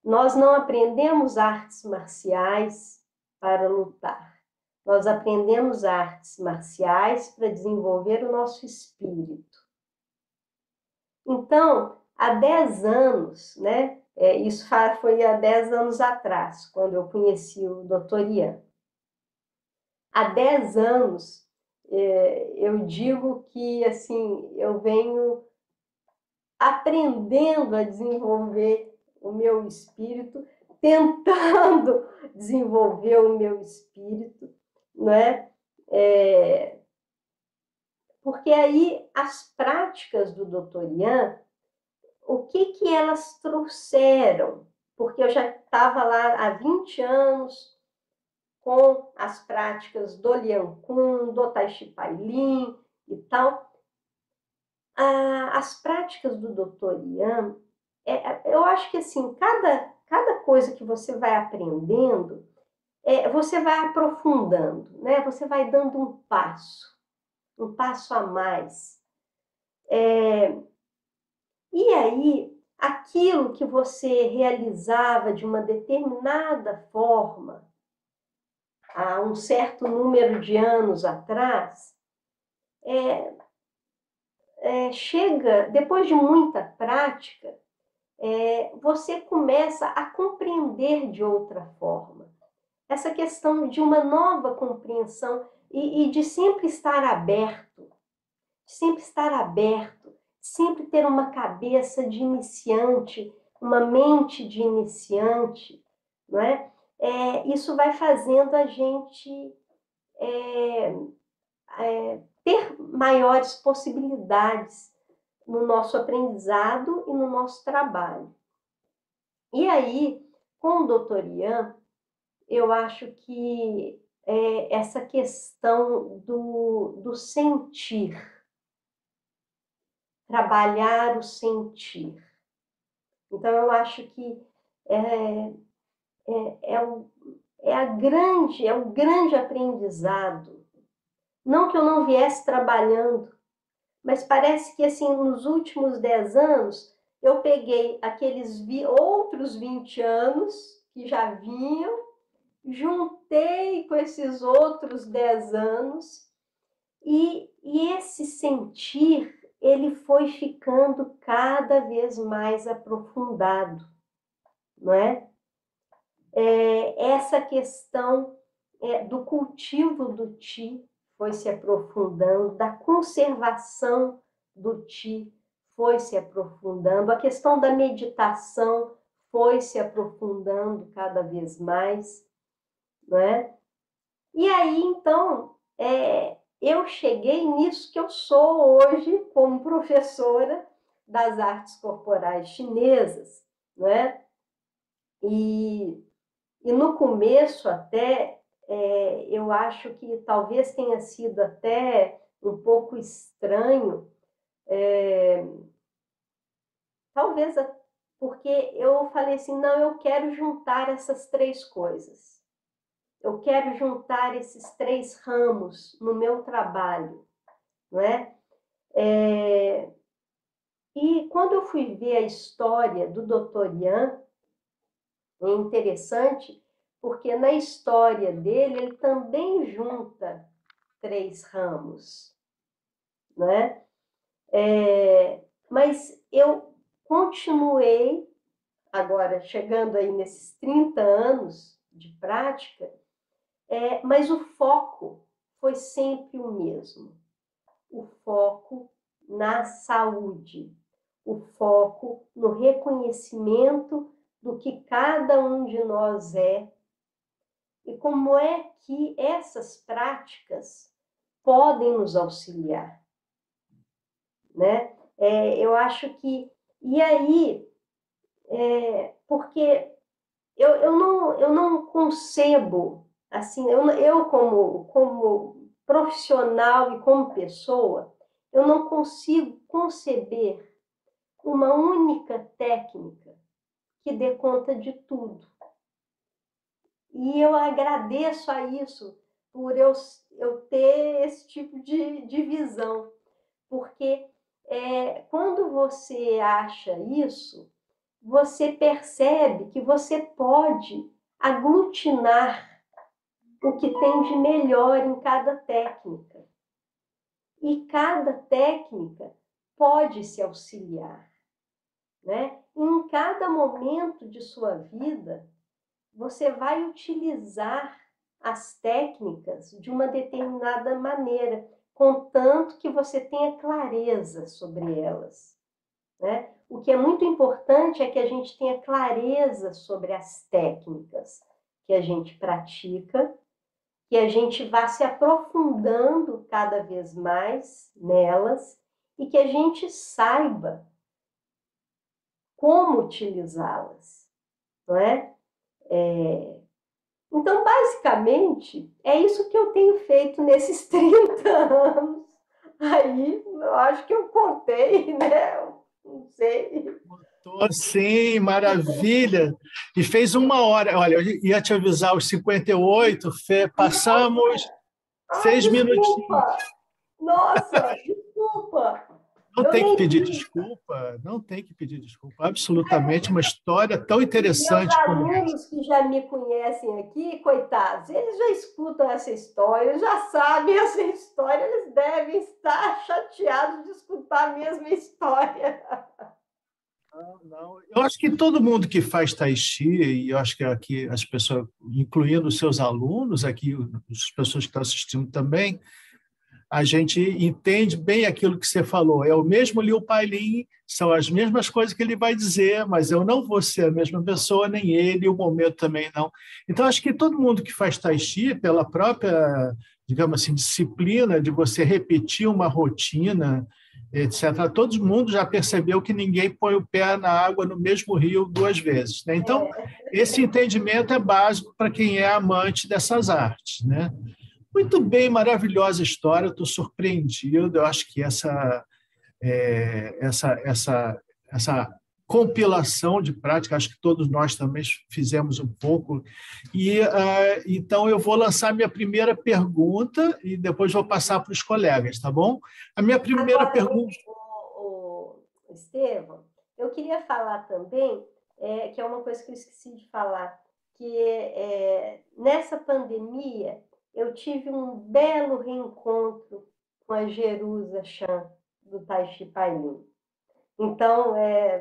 nós não aprendemos artes marciais para lutar. Nós aprendemos artes marciais para desenvolver o nosso espírito. Então, há 10 anos, né? Isso foi há 10 anos atrás, quando eu conheci o Dr. Ian. Há 10 anos, eu digo que assim, eu venho aprendendo a desenvolver o meu espírito, tentando desenvolver o meu espírito, né? Porque aí as práticas do Dr. Ian, o que elas trouxeram? Porque eu já estava lá há 20 anos, com as práticas do Lian Kun, do Tai Chi Pai Lin e tal. As práticas do Dr. Yan, eu acho que assim, cada coisa que você vai aprendendo, você vai aprofundando, né? Você vai dando um passo a mais. E aí, aquilo que você realizava de uma determinada forma, há um certo número de anos atrás, chega, depois de muita prática, você começa a compreender de outra forma. Essa questão de uma nova compreensão e de sempre estar aberto, sempre ter uma cabeça de iniciante, uma mente de iniciante, não é? Isso vai fazendo a gente ter maiores possibilidades no nosso aprendizado e no nosso trabalho. E aí, com o Dr. Yan, eu acho que essa questão do sentir, trabalhar o sentir. Então, eu acho que é o grande aprendizado. Não que eu não viesse trabalhando, mas parece que assim, nos últimos 10 anos, eu peguei aqueles outros 20 anos que já vinham, juntei com esses outros 10 anos, e esse sentir, ele foi ficando cada vez mais aprofundado, não é? Essa questão do cultivo do Qi foi se aprofundando, da conservação do Qi foi se aprofundando, a questão da meditação foi se aprofundando cada vez mais, não é? E aí, então, eu cheguei nisso que eu sou hoje como professora das artes corporais chinesas, não é? E no começo até, eu acho que talvez tenha sido até um pouco estranho, talvez porque eu falei assim, não, eu quero juntar essas três coisas. Eu quero juntar esses três ramos no meu trabalho, não é? E quando eu fui ver a história do Dr. Yan, é interessante, porque na história dele, ele também junta três ramos, né? Mas eu continuei, agora chegando aí nesses 30 anos de prática, mas o foco foi sempre o mesmo. O foco na saúde, o foco no reconhecimento do que cada um de nós é e como é que essas práticas podem nos auxiliar, né? Eu acho que... E aí, porque eu não concebo, assim, eu como profissional e como pessoa, eu não consigo conceber uma única técnica que dê conta de tudo. E eu agradeço a isso, por eu ter esse tipo de visão. Porque quando você acha isso, você percebe que você pode aglutinar o que tem de melhor em cada técnica. E cada técnica pode se auxiliar, né? E em cada momento de sua vida, você vai utilizar as técnicas de uma determinada maneira, contanto que você tenha clareza sobre elas, né? O que é muito importante é que a gente tenha clareza sobre as técnicas que a gente pratica, que a gente vá se aprofundando cada vez mais nelas e que a gente saiba como utilizá-las, não é? Então, basicamente, é isso que eu tenho feito nesses 30 anos. Aí, eu acho que eu contei, né? Não sei.
Sim, maravilha. E fez 1 hora. Olha, eu ia te avisar os 58, passamos
Ai,
6 minutinhos.
desculpa! Nossa, desculpa!
Não
Eu
tem que
nem
pedir
vi.
desculpa, não tem que pedir desculpa. Absolutamente uma história tão
Meus
interessante como essa.
alunos que já me conhecem aqui, coitados, eles já escutam essa história, já sabem essa história, eles devem estar chateados de escutar a mesma história.
Não, não. Eu acho que todo mundo que faz tai chi, e eu acho que aqui as pessoas, incluindo os seus alunos, aqui as pessoas que estão assistindo também, a gente entende bem aquilo que você falou. É o mesmo Liu Pailin, são as mesmas coisas que ele vai dizer, mas eu não vou ser a mesma pessoa, nem ele, e o momento também não. Então, acho que todo mundo que faz tai chi, pela própria, digamos assim, disciplina de você repetir uma rotina, etc., todo mundo já percebeu que ninguém põe o pé na água no mesmo rio 2 vezes, né? Então, esse entendimento é básico para quem é amante dessas artes, né? Muito bem, maravilhosa história, estou surpreendido. Eu acho que essa compilação de prática, acho que todos nós também fizemos um pouco. E então eu vou lançar minha primeira pergunta e depois vou passar para os colegas, tá bom? A minha primeira
Agora,
pergunta.
Estevão, eu queria falar também, que é uma coisa que eu esqueci de falar, que nessa pandemia eu tive um belo reencontro com a Jerusa Chan, do Tai Chi Pailin. Então,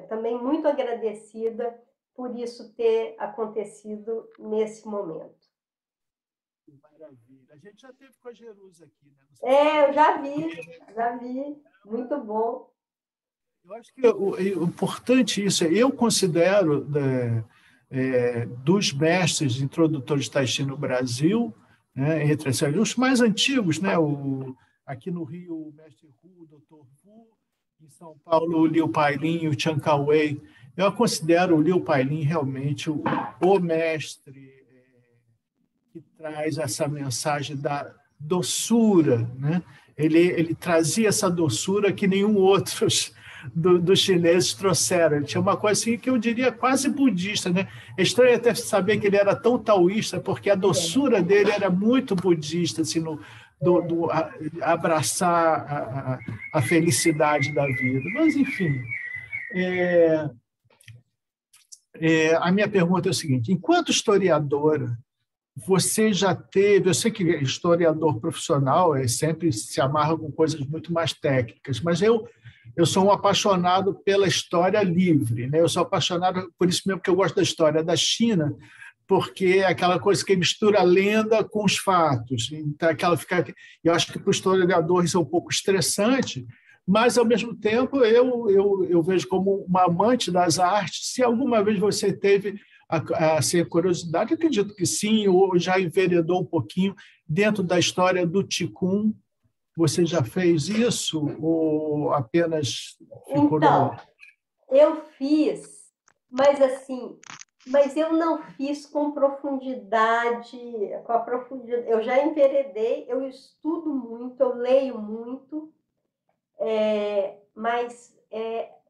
também muito agradecida por isso ter acontecido nesse momento.
Maravilha. A gente já teve com a Jerusa aqui, né?
Eu já vi. Muito bom.
Eu acho que o importante isso, eu considero dos mestres introdutores de Tai Chi no Brasil, né, entre os mais antigos, né, aqui no Rio, o mestre Hu, o Dr. Wu, em São Paulo, o Liu Pailin e o Chiang Kai-wei. Eu considero o Liu Pailin realmente o mestre que traz essa mensagem da doçura, né? Ele trazia essa doçura que nenhum outro dos chineses trouxeram. Ele tinha uma coisa assim que eu diria quase budista, né? É estranho até saber que ele era tão taoísta, porque a doçura dele era muito budista, assim, do abraçar a felicidade da vida. Mas, enfim, a minha pergunta é o seguinte: enquanto historiadora, você já teve, eu sei que historiador profissional sempre se amarra com coisas muito mais técnicas, mas eu sou um apaixonado pela história livre, né? Eu sou apaixonado por isso mesmo que eu gosto da história da China, porque é aquela coisa que mistura a lenda com os fatos. Então, eu acho que para o historiador isso é um pouco estressante, mas, ao mesmo tempo, eu vejo como uma amante das artes. Se alguma vez você teve a curiosidade, acredito que sim, ou já enveredou um pouquinho dentro da história do Qigong. Você já fez isso ou apenas ficou
Então, eu fiz, mas eu não fiz com profundidade, Eu já enveredei, eu estudo muito, eu leio muito, mas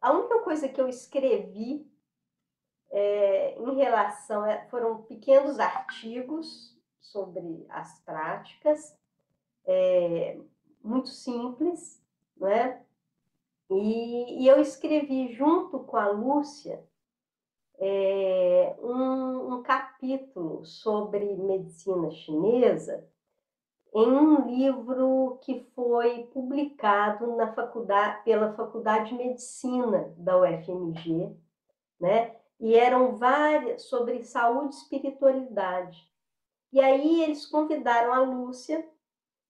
a única coisa que eu escrevi em relação foram pequenos artigos sobre as práticas, muito simples, né? E eu escrevi junto com a Lúcia um capítulo sobre medicina chinesa em um livro que foi publicado pela Faculdade de Medicina da UFMG, né? E eram várias sobre saúde e espiritualidade. E aí eles convidaram a Lúcia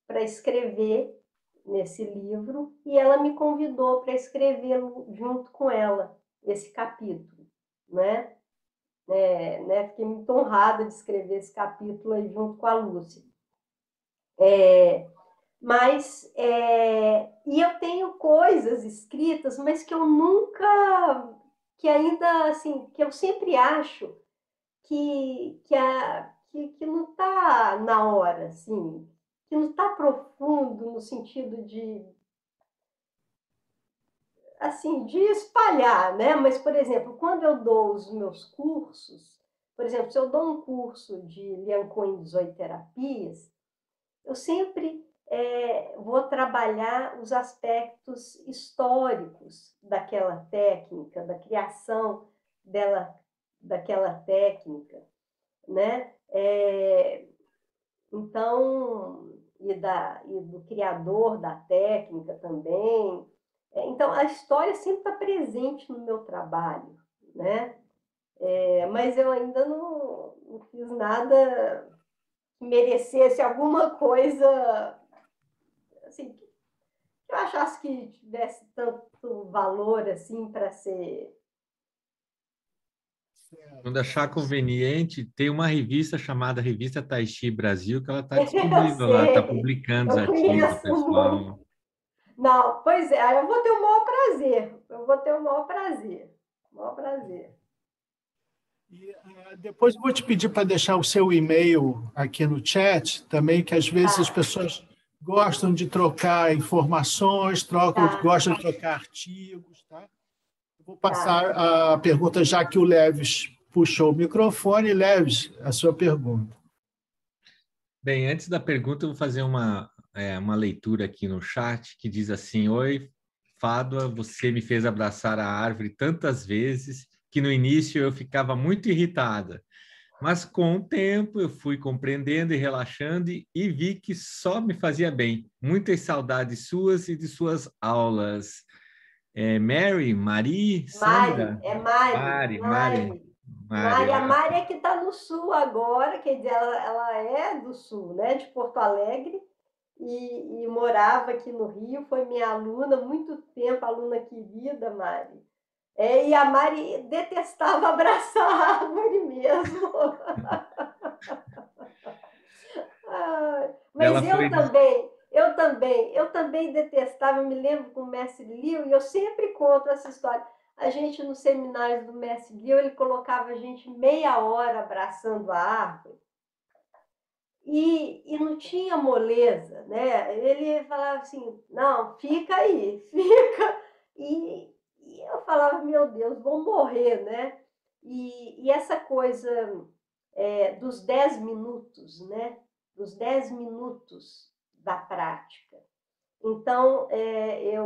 para escrever nesse livro e ela me convidou para escrever junto com ela esse capítulo, né? Fiquei muito honrada de escrever esse capítulo aí junto com a Lúcia. E eu tenho coisas escritas, mas que eu nunca, que ainda, assim, que eu sempre acho que que não está na hora, assim, que não está profundo no sentido de, assim, de espalhar, né? Mas, por exemplo, quando eu dou os meus cursos, por exemplo, se eu dou um curso de Lian Coen de zooterapias, eu sempre vou trabalhar os aspectos históricos daquela técnica, da criação daquela técnica, né? Então, e do criador da técnica também. Então, a história sempre está presente no meu trabalho, né? Mas eu ainda não fiz nada que merecesse alguma coisa assim, que eu achasse que tivesse tanto valor assim para ser.
Quando achar conveniente, tem uma revista chamada Revista Tai Chi Brasil, que ela está
Eu
disponível lá, está
sei,
publicando os
eu
artigos do
conheço muito.
pessoal.
Não, pois é, aí eu vou ter o maior prazer. Eu vou ter o maior prazer. O maior prazer.
E, depois eu vou te pedir para deixar o seu e-mail aqui no chat também, que às vezes as
Tá,
pessoas gostam de trocar informações,
tá,
gostam de trocar artigos, tá? Eu vou
tá.
passar a pergunta, já que o Leves puxou o microfone. Leves, a sua pergunta.
Bem, antes da pergunta, eu vou fazer uma leitura aqui no chat que diz assim: Oi, Fádua, você me fez abraçar a árvore tantas vezes que no início eu ficava muito irritada. Mas com o tempo eu fui compreendendo e relaxando e vi que só me fazia bem. Muitas saudades suas e de suas aulas. Marie,
Mari,
Sandra?
é Mari,
Mari, Mari,
Mari.
Mari.
Mari, a Mari é que está no sul agora, quer dizer, ela é do sul, né, de Porto Alegre, e morava aqui no Rio, foi minha aluna muito tempo, aluna querida, Mari. E a Mari detestava abraçar a árvore mesmo. Mas
Ela foi.
eu também detestava, eu me lembro com o mestre Liu, e eu sempre conto essa história. A gente, nos seminários do mestre Liu, ele colocava a gente meia hora abraçando a árvore, e não tinha moleza, né? Ele falava assim, não, fica aí, fica. E eu falava, meu Deus, vou morrer, né? E essa coisa dos 10 minutos, né? Dos 10 minutos da prática. Então, é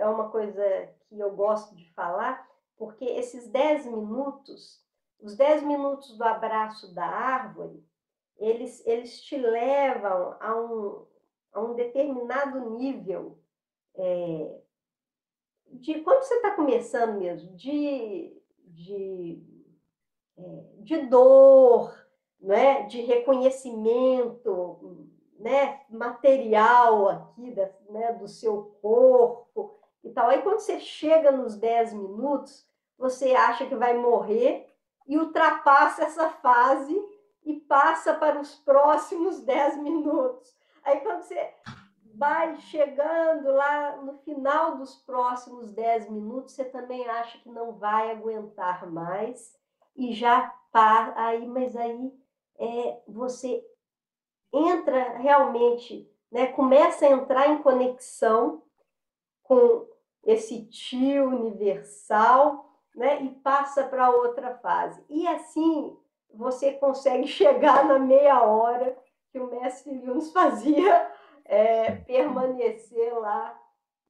uma coisa que eu gosto de falar, porque esses 10 minutos, os 10 minutos do abraço da árvore, eles te levam a um determinado nível de quando você está começando mesmo, de dor, né? De reconhecimento, né? Material aqui né? Do seu corpo e tal. Aí quando você chega nos 10 minutos, você acha que vai morrer e ultrapassa essa fase e passa para os próximos 10 minutos. Aí quando você vai chegando lá no final dos próximos 10 minutos, você também acha que não vai aguentar mais e já para aí, mas aí você entra realmente, né, começa a entrar em conexão com esse tio universal, né, e passa para outra fase. E assim você consegue chegar na meia hora que o mestre Liu nos fazia permanecer lá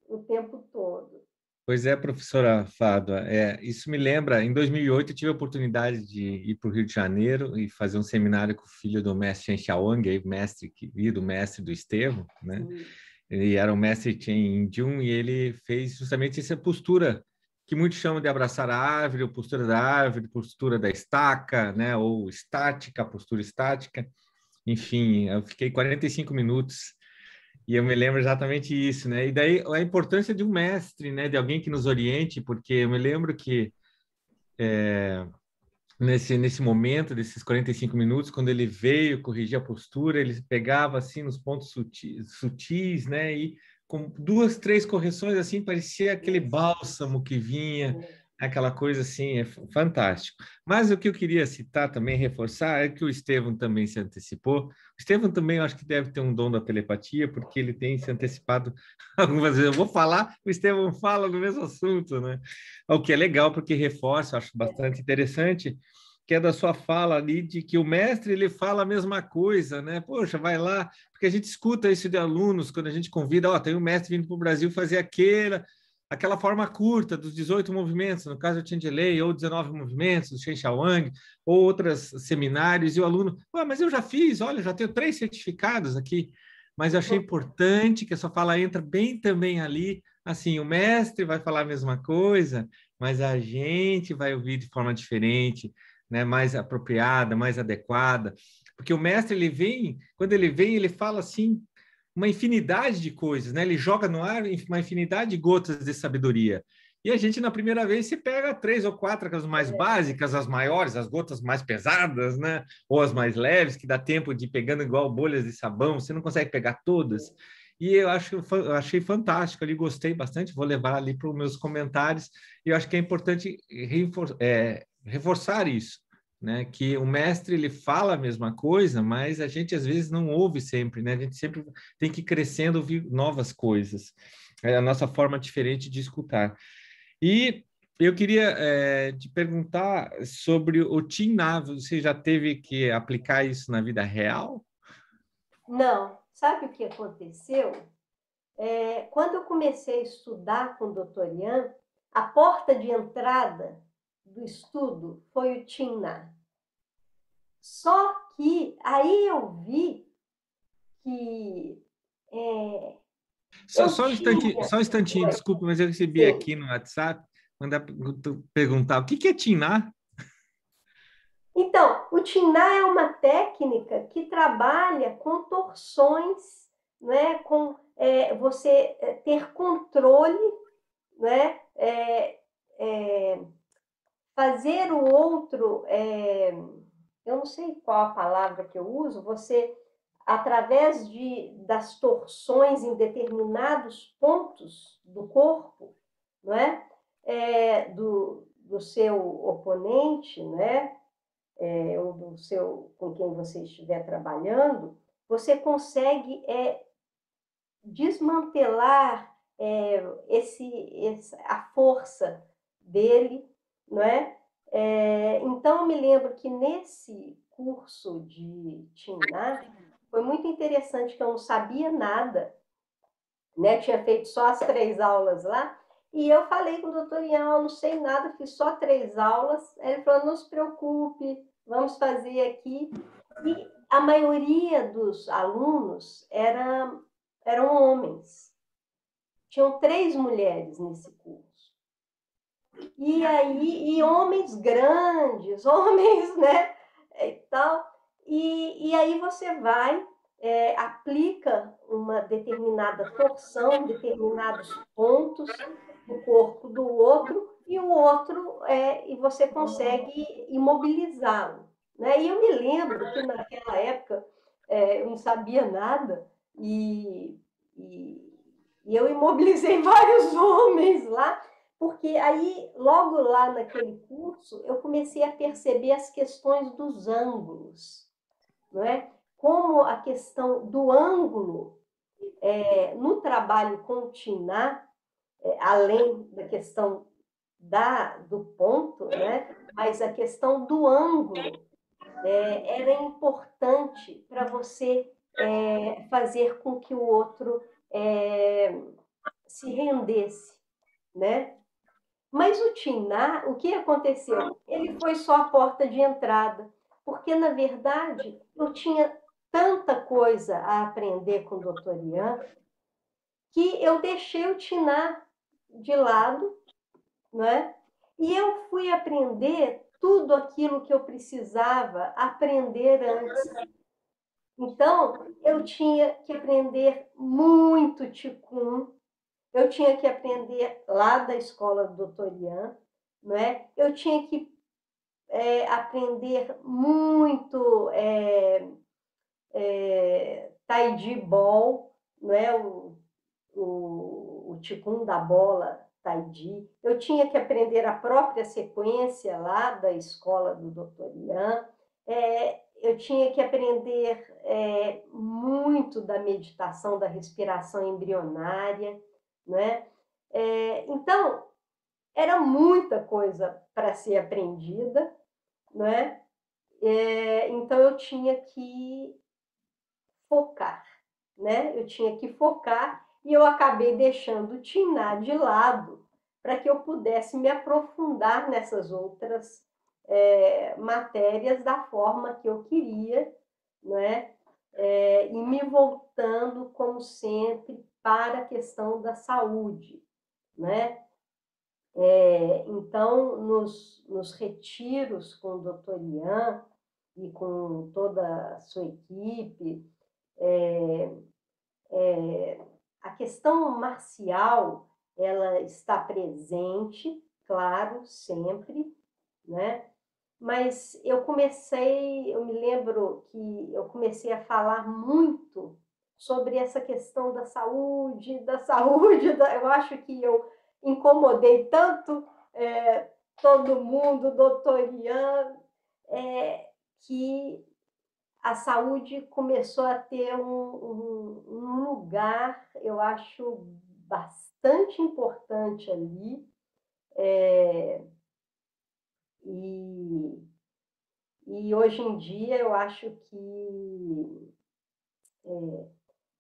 o tempo todo.
Pois é, professora Fádua, isso me lembra, em 2008 eu tive a oportunidade de ir para o Rio de Janeiro e fazer um seminário com o filho do mestre Chen Xiaowang, mestre querido, mestre do Estevão, né? Ele era o mestre Chen Jun e ele fez justamente essa postura que muitos chamam de abraçar a árvore, ou postura da árvore, postura da estaca, né? Ou estática, postura estática. Enfim, eu fiquei 45 minutos e eu me lembro exatamente isso, né? E daí a importância de um mestre, né? De alguém que nos oriente, porque eu me lembro que nesse momento, desses 45 minutos, quando ele veio corrigir a postura, ele pegava assim nos pontos sutis, né? E com duas, três correções assim, parecia aquele bálsamo que vinha aquela coisa assim, é fantástico. Mas o que eu queria citar também, reforçar, é que o Estevão também se antecipou. O Estevão também, eu acho que deve ter um dom da telepatia, porque ele tem se antecipado algumas vezes. Eu vou falar, o Estevão fala no mesmo assunto, né? O que é legal, porque reforça, eu acho bastante interessante, que é da sua fala ali, de que o mestre, ele fala a mesma coisa, né? Poxa, vai lá, porque a gente escuta isso de alunos, quando a gente convida, ó, tem um mestre vindo para o Brasil fazer aquela forma curta dos 18 movimentos, no caso do Tianjilei, ou 19 movimentos do Shen Xiaowang, ou outros seminários, e o aluno, mas eu já fiz, olha, já tenho 3 certificados aqui, mas eu achei importante que a sua fala entra bem também ali, assim, o mestre vai falar a mesma coisa, mas a gente vai ouvir de forma diferente, né, mais apropriada, mais adequada, porque o mestre, quando ele vem, ele fala assim, uma infinidade de coisas, né? Ele joga no ar uma infinidade de gotas de sabedoria. E a gente, na primeira vez, se pega 3 ou 4, as mais básicas, as maiores, as gotas mais pesadas, né? Ou as mais leves, que dá tempo de ir pegando igual bolhas de sabão, você não consegue pegar todas. E eu achei fantástico ali, gostei bastante, vou levar ali para os meus comentários, e eu acho que é importante reforçar isso, né? Que o mestre ele fala a mesma coisa, mas a gente às vezes não ouve sempre, né? A gente sempre tem que ir crescendo, ouvir novas coisas. É a nossa forma diferente de escutar. E eu queria te perguntar sobre o Tim Na. Você já teve que aplicar isso na vida real?
Não. Sabe o que aconteceu? Quando eu comecei a estudar com o Dr. Yan, a porta de entrada do estudo foi o Tim Na. Só que aí eu vi que eu tinha...
Só um instantinho, desculpa, mas eu recebi
Sim.
aqui no WhatsApp, mandar perguntar o que é Tim Na?
Então, o Tim Na é uma técnica que trabalha com torções, né, com você ter controle, né, fazer o outro, eu não sei qual a palavra que eu uso, você, através das torções em determinados pontos do corpo, não é? Do seu oponente, né? Ou do seu, com quem você estiver trabalhando, você consegue desmantelar a força dele, não é? Então, eu me lembro que nesse curso de Tim Na, foi muito interessante, que eu não sabia nada, né? Tinha feito só as 3 aulas lá, e eu falei com o doutor Ian, eu não sei nada, fiz só 3 aulas. Ele falou, não se preocupe, vamos fazer aqui. E a maioria dos alunos eram homens. Tinham 3 mulheres nesse curso. E homens grandes, homens, né? E tal. E aí você vai, aplica uma determinada torção, determinados pontos do corpo do outro, e o outro, e você consegue imobilizá-lo. Né? E eu me lembro que naquela época eu não sabia nada, e eu imobilizei vários homens lá, porque aí, logo lá naquele curso, eu comecei a perceber as questões dos ângulos, não é? Como a questão do ângulo, no trabalho com o Tim Na, além da questão do ponto, né? Mas a questão do ângulo era importante para você fazer com que o outro se rendesse, né? Mas o Tim Na, o que aconteceu? Ele foi só a porta de entrada, porque, na verdade, eu tinha tanta coisa a aprender com o Dr. Ian, que eu deixei o Tim Na de lado, né? E eu fui aprender tudo aquilo que eu precisava aprender antes. Então, eu tinha que aprender muito Qigong, eu tinha que aprender lá da escola do Dr. Ian, não é? Eu tinha que aprender muito Tai Chi Ball, não é? O Qigong da bola Taiji, eu tinha que aprender a própria sequência lá da escola do Dr. Ian, eu tinha que aprender muito da meditação, da respiração embrionária, né? Então, era muita coisa para ser aprendida, né? Então, eu tinha que focar, né? Eu tinha que focar e eu acabei deixando o Tiná de lado para que eu pudesse me aprofundar nessas outras matérias da forma que eu queria, né? E me voltando, como sempre, para a questão da saúde, né? Então, nos retiros com o Dr. Ian e com toda a sua equipe, a questão marcial, ela está presente, claro, sempre, né? Mas eu me lembro que eu comecei a falar muito sobre essa questão da saúde, eu acho que eu incomodei tanto todo mundo, doutor Ian, que a saúde começou a ter um lugar, eu acho, bastante importante ali, e hoje em dia eu acho que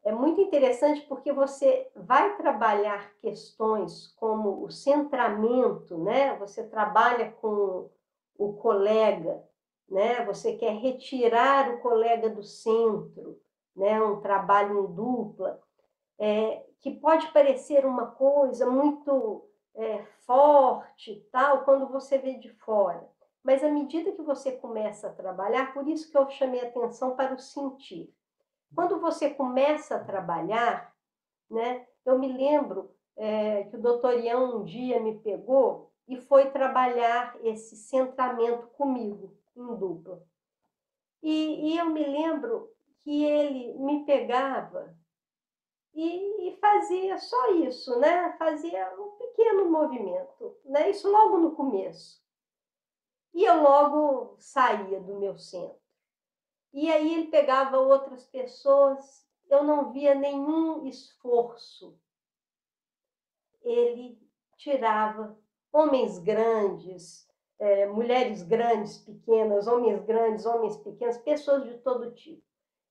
é muito interessante porque você vai trabalhar questões como o centramento, né? Você trabalha com o colega, né? Você quer retirar o colega do centro, né? Um trabalho em dupla, que pode parecer uma coisa muito forte, tal, quando você vê de fora. Mas à medida que você começa a trabalhar, por isso que eu chamei a atenção para o sentir. Quando você começa a trabalhar, né, eu me lembro que o doutor Ian um dia me pegou e foi trabalhar esse centramento comigo, em dupla. E eu me lembro que ele me pegava e fazia só isso, né? Fazia um pequeno movimento, né? Isso logo no começo. E eu logo saía do meu centro. E aí ele pegava outras pessoas, eu não via nenhum esforço. Ele tirava homens grandes, mulheres grandes, pequenas, homens pequenos, pessoas de todo tipo.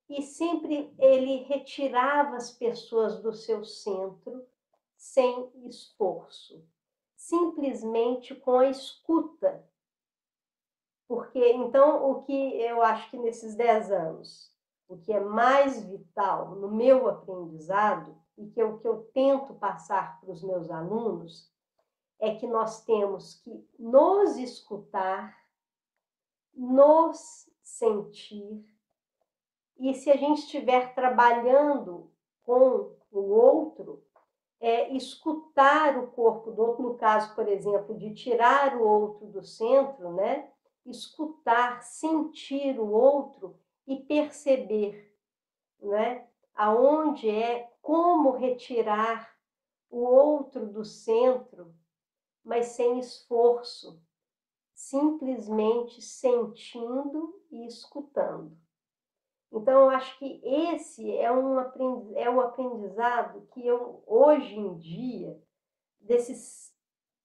E sempre ele retirava as pessoas do seu centro sem esforço, simplesmente com a escuta. Porque, então, o que eu acho que nesses 10 anos, o que é mais vital no meu aprendizado, e que é o que eu tento passar para os meus alunos, é que nós temos que nos escutar, nos sentir, e se a gente estiver trabalhando com o outro, escutar o corpo do outro, no caso, por exemplo, de tirar o outro do centro, né? Escutar, sentir o outro e perceber, né? Aonde como retirar o outro do centro, mas sem esforço, simplesmente sentindo e escutando. Então, eu acho que esse é o aprendizado que eu, hoje em dia, desses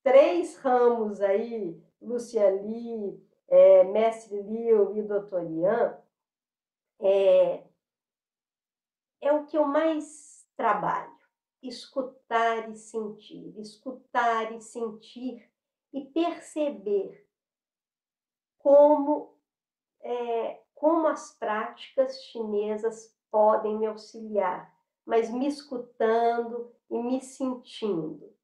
3 ramos aí, Lúcia Li, Mestre Liu e Dr. Ian, é o que eu mais trabalho. Escutar e sentir e perceber como as práticas chinesas podem me auxiliar, mas me escutando e me sentindo.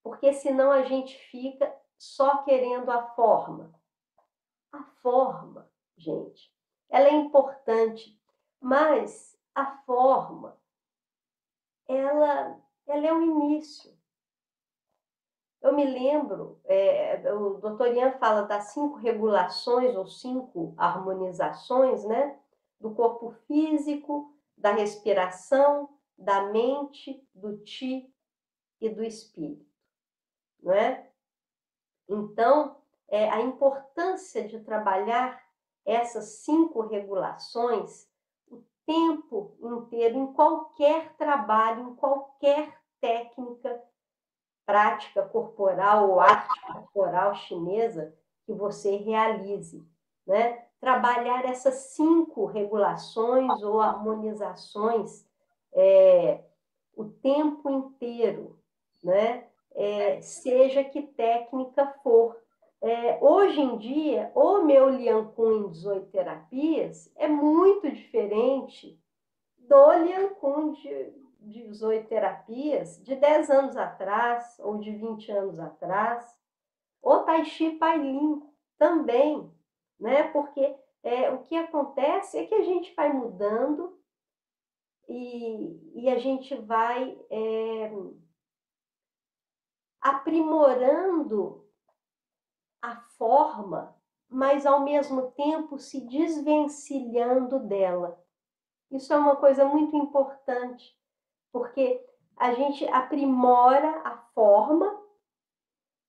Porque senão a gente fica só querendo a forma. A forma, gente, ela é importante, mas a forma, ela é o início. Eu me lembro, o doutor Ian fala das 5 regulações ou 5 harmonizações, né? Do corpo físico, da respiração, da mente, do Qi e do espírito. não é? Então, a importância de trabalhar essas 5 regulações o tempo inteiro, em qualquer trabalho, em qualquer técnica, prática corporal ou arte corporal chinesa que você realize, né? Trabalhar essas 5 regulações ou harmonizações o tempo inteiro, né? Seja que técnica for. Hoje em dia, o meu Lian Kun em 18 terapias é muito diferente do Lian Kun de 18 terapias de 10 anos atrás ou de 20 anos atrás. O Tai Chi Pai Lin também, né? Porque o que acontece é que a gente vai mudando e a gente vai aprimorando a forma, mas ao mesmo tempo se desvencilhando dela. Isso é uma coisa muito importante, porque a gente aprimora a forma,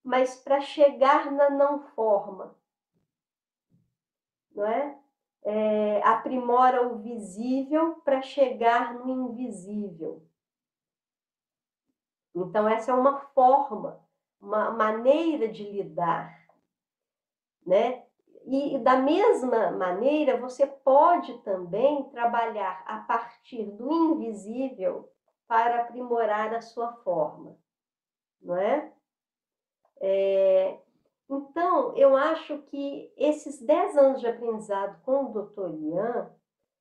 mas para chegar na não forma, não é? Aprimora o visível para chegar no invisível. Então, essa é uma forma, uma maneira de lidar, né? E da mesma maneira, você pode também trabalhar a partir do invisível para aprimorar a sua forma, não é? Então, eu acho que esses 10 anos de aprendizado com o Dr. Lian,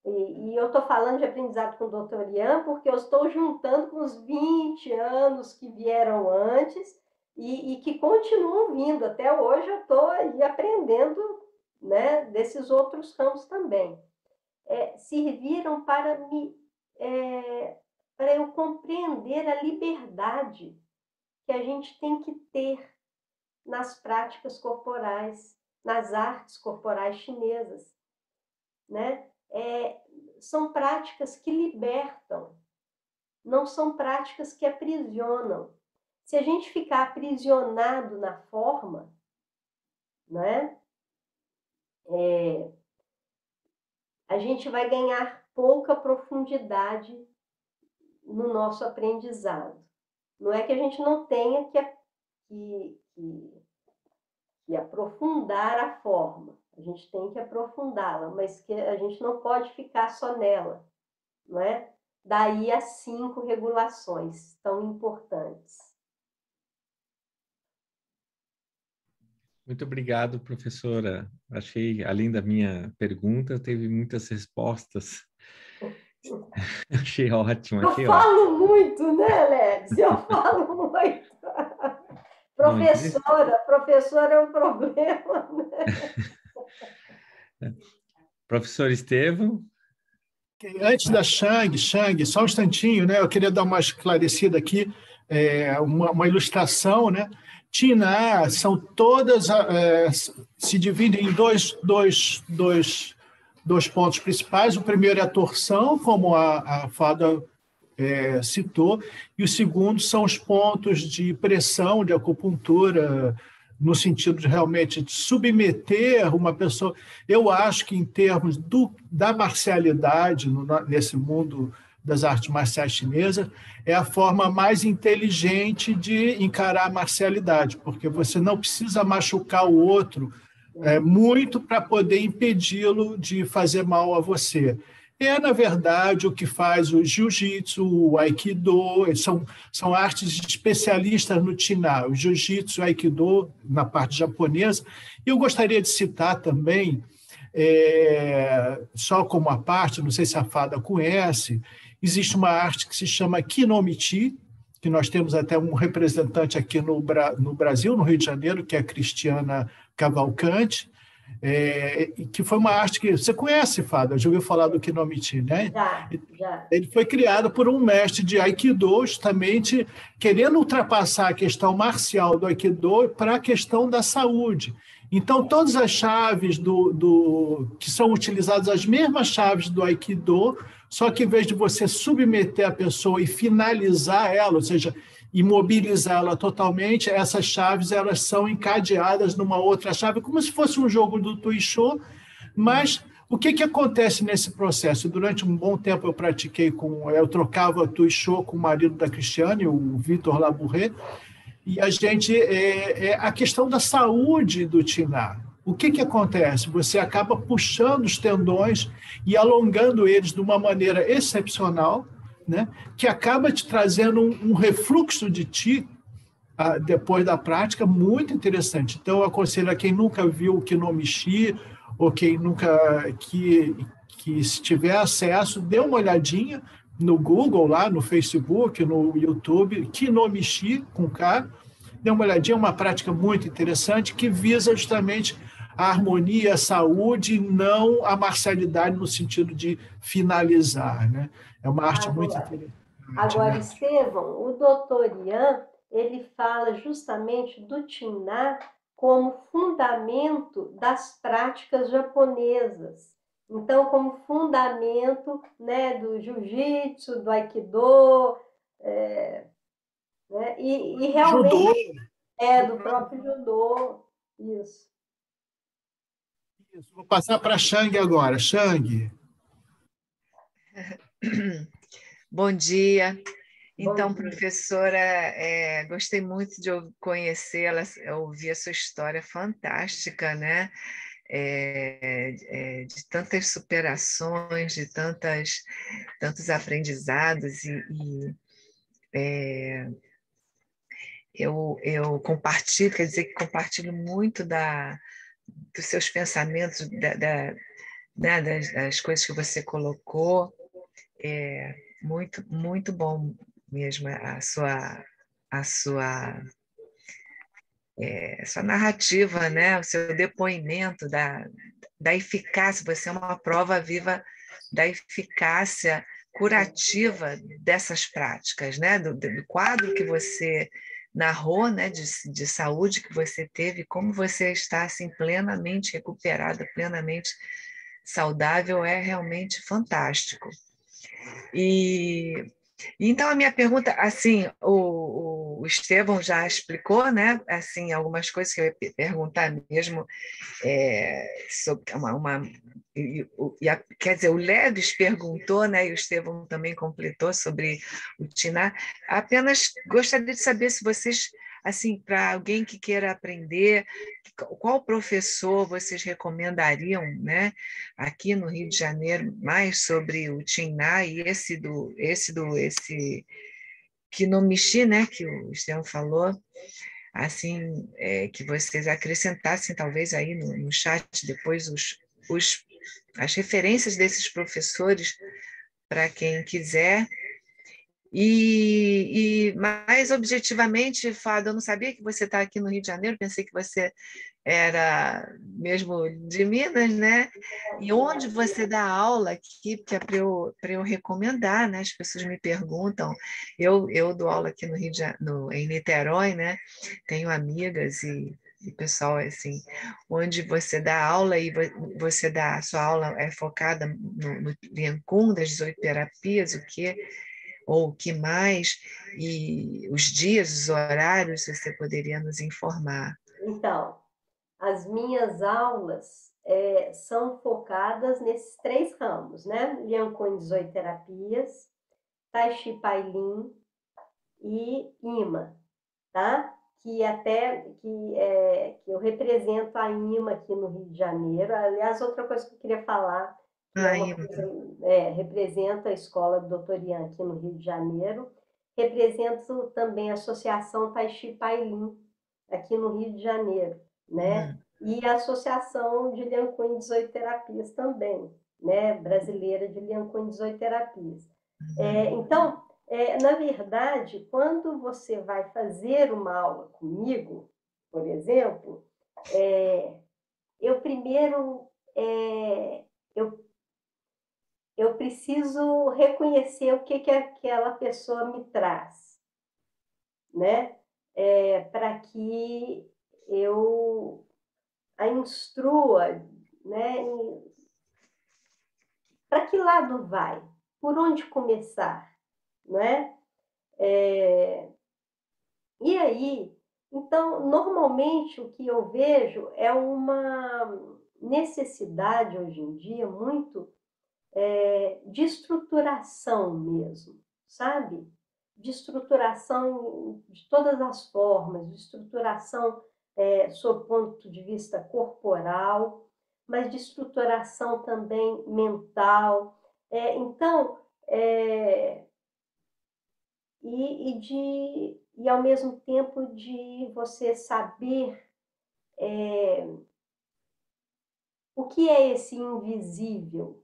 e eu estou falando de aprendizado com o Dr. Lian porque eu estou juntando com os 20 anos que vieram antes e que continuam vindo. Até hoje eu estou aí aprendendo, né, desses outros ramos também. Serviram para eu compreender a liberdade que a gente tem que ter nas práticas corporais, nas artes corporais chinesas, né? São práticas que libertam, não são práticas que aprisionam. Se a gente ficar aprisionado na forma, né? A gente vai ganhar pouca profundidade no nosso aprendizado. Não é que a gente não tenha que aprofundar a forma, a gente tem que aprofundá-la, mas que a gente não pode ficar só nela, não é? Daí as 5 regulações tão importantes.
Muito obrigado, professora. Achei, além da minha pergunta, teve muitas respostas. Achei ótimo.
Eu falo muito, né, Leves? Eu falo muito. Professora é um problema, né?
Professor Estevam.
Antes da Shang, só um instantinho, né? Eu queria dar uma esclarecida aqui, uma ilustração, né? Tina são todas, se dividem em dois pontos principais. O primeiro é a torção, como a Fada citou, e o segundo são os pontos de pressão, de acupuntura, no sentido de realmente submeter uma pessoa. Eu acho que, em termos da marcialidade, nesse mundo das artes marciais chinesas, é a forma mais inteligente de encarar a marcialidade, porque você não precisa machucar o outro muito para poder impedi-lo de fazer mal a você. Na verdade, o que faz o jiu-jitsu, o aikido, são artes especialistas no Tina, o jiu-jitsu, o aikido, na parte japonesa. E eu gostaria de citar também, só como a parte, não sei se a Fada conhece, existe uma arte que se chama Kinomichi, que nós temos até um representante aqui no Brasil, no Rio de Janeiro, que é a Cristiana Cavalcante, que foi uma arte que... Você conhece, Fada? Já ouviu falar do Kinomichi, né?
Já.
Ele foi criado por um mestre de Aikido, justamente querendo ultrapassar a questão marcial do Aikido para a questão da saúde. Então, todas as chaves que são utilizadas, as mesmas chaves do Aikido, só que, em vez de você submeter a pessoa e finalizar ela, ou seja, imobilizá-la totalmente, essas chaves elas são encadeadas numa outra chave, como se fosse um jogo do Tuichô, mas o que acontece nesse processo? Durante um bom tempo eu trocava Tuichô com o marido da Cristiane, o Vitor Labourret, e a questão da saúde do Tiná. O que acontece? Você acaba puxando os tendões e alongando eles de uma maneira excepcional, né? Que acaba te trazendo um refluxo de ti depois da prática muito interessante. Então, eu aconselho a quem nunca viu o Kinomichi, ou quem nunca que se tiver acesso, dê uma olhadinha no Google, lá no Facebook, no YouTube, Kinomichi, com K. Dê uma olhadinha, é uma prática muito interessante que visa justamente a harmonia, a saúde, e não a marcialidade no sentido de finalizar, né? É uma arte muito interessante.
Agora,
né?
Estevão, o doutor Ian, ele fala justamente do Tiná como fundamento das práticas japonesas. Então, como fundamento, né, do jiu-jitsu, do aikido, né, e realmente
Judô.
do próprio judô, isso.
Vou passar para a Shang agora. Shang.
Bom dia. Então,
Bom dia.
professora, gostei muito de conhecê-la, ouvir a sua história fantástica, né? De tantas superações, de tantos aprendizados, eu compartilho, quer dizer que compartilho muito dos seus pensamentos, né, das coisas que você colocou. Muito, muito bom mesmo a sua narrativa, né? O seu depoimento da eficácia. Você é uma prova viva da eficácia curativa dessas práticas, né? Do quadro que você narrou, né? De saúde que você teve, como você está assim plenamente recuperada, plenamente saudável, é realmente fantástico. Então, a minha pergunta, assim, o Estevão já explicou, né, assim, algumas coisas que eu ia perguntar mesmo, sobre quer dizer, o Leves perguntou, né, e o Estevão também completou sobre o Tiná. Apenas gostaria de saber se vocês, assim, para alguém que queira aprender, qual professor vocês recomendariam, né, aqui no Rio de Janeiro, mais sobre o Tiná e esse Kinomichi, né, que o Estevão falou, assim, que vocês acrescentassem talvez aí no chat depois as referências desses professores para quem quiser. E mais objetivamente, Fábio, eu não sabia que você está aqui no Rio de Janeiro, pensei que você era mesmo de Minas, né? E onde você dá aula aqui, que é para eu recomendar, né? As pessoas me perguntam. Eu dou aula aqui no Rio de Janeiro, em Niterói, né? Tenho amigas e pessoal assim, onde você dá aula e você dá, a sua aula é focada no Lian Kun, das 18 terapias, o que ou o que mais, e os dias, os horários, você poderia nos informar.
Então, as minhas aulas são focadas nesses 3 ramos, né? Lian Kun 18 terapias, Tai Chi Pai Lin e IMA, tá? Que eu represento a IMA aqui no Rio de Janeiro. Aliás, outra coisa que eu queria falar, que representa a escola do Dr. Ian aqui no Rio de Janeiro, represento também a Associação Tai Chi Pai Lin aqui no Rio de Janeiro, né? E a Associação de Lian Kun 18 Terapias também, né? Brasileira de Lian Kun 18 Terapias. Então, na verdade, quando você vai fazer uma aula comigo, por exemplo, eu primeiro eu preciso reconhecer o que aquela pessoa me traz, né? Para que eu a instrua, né? Para que lado vai? Por onde começar, né? E aí, então, normalmente o que eu vejo é uma necessidade hoje em dia muito de estruturação mesmo, sabe? De estruturação de todas as formas, de estruturação sob ponto de vista corporal, mas de estruturação também mental. Então, e ao mesmo tempo de você saber o que é esse invisível,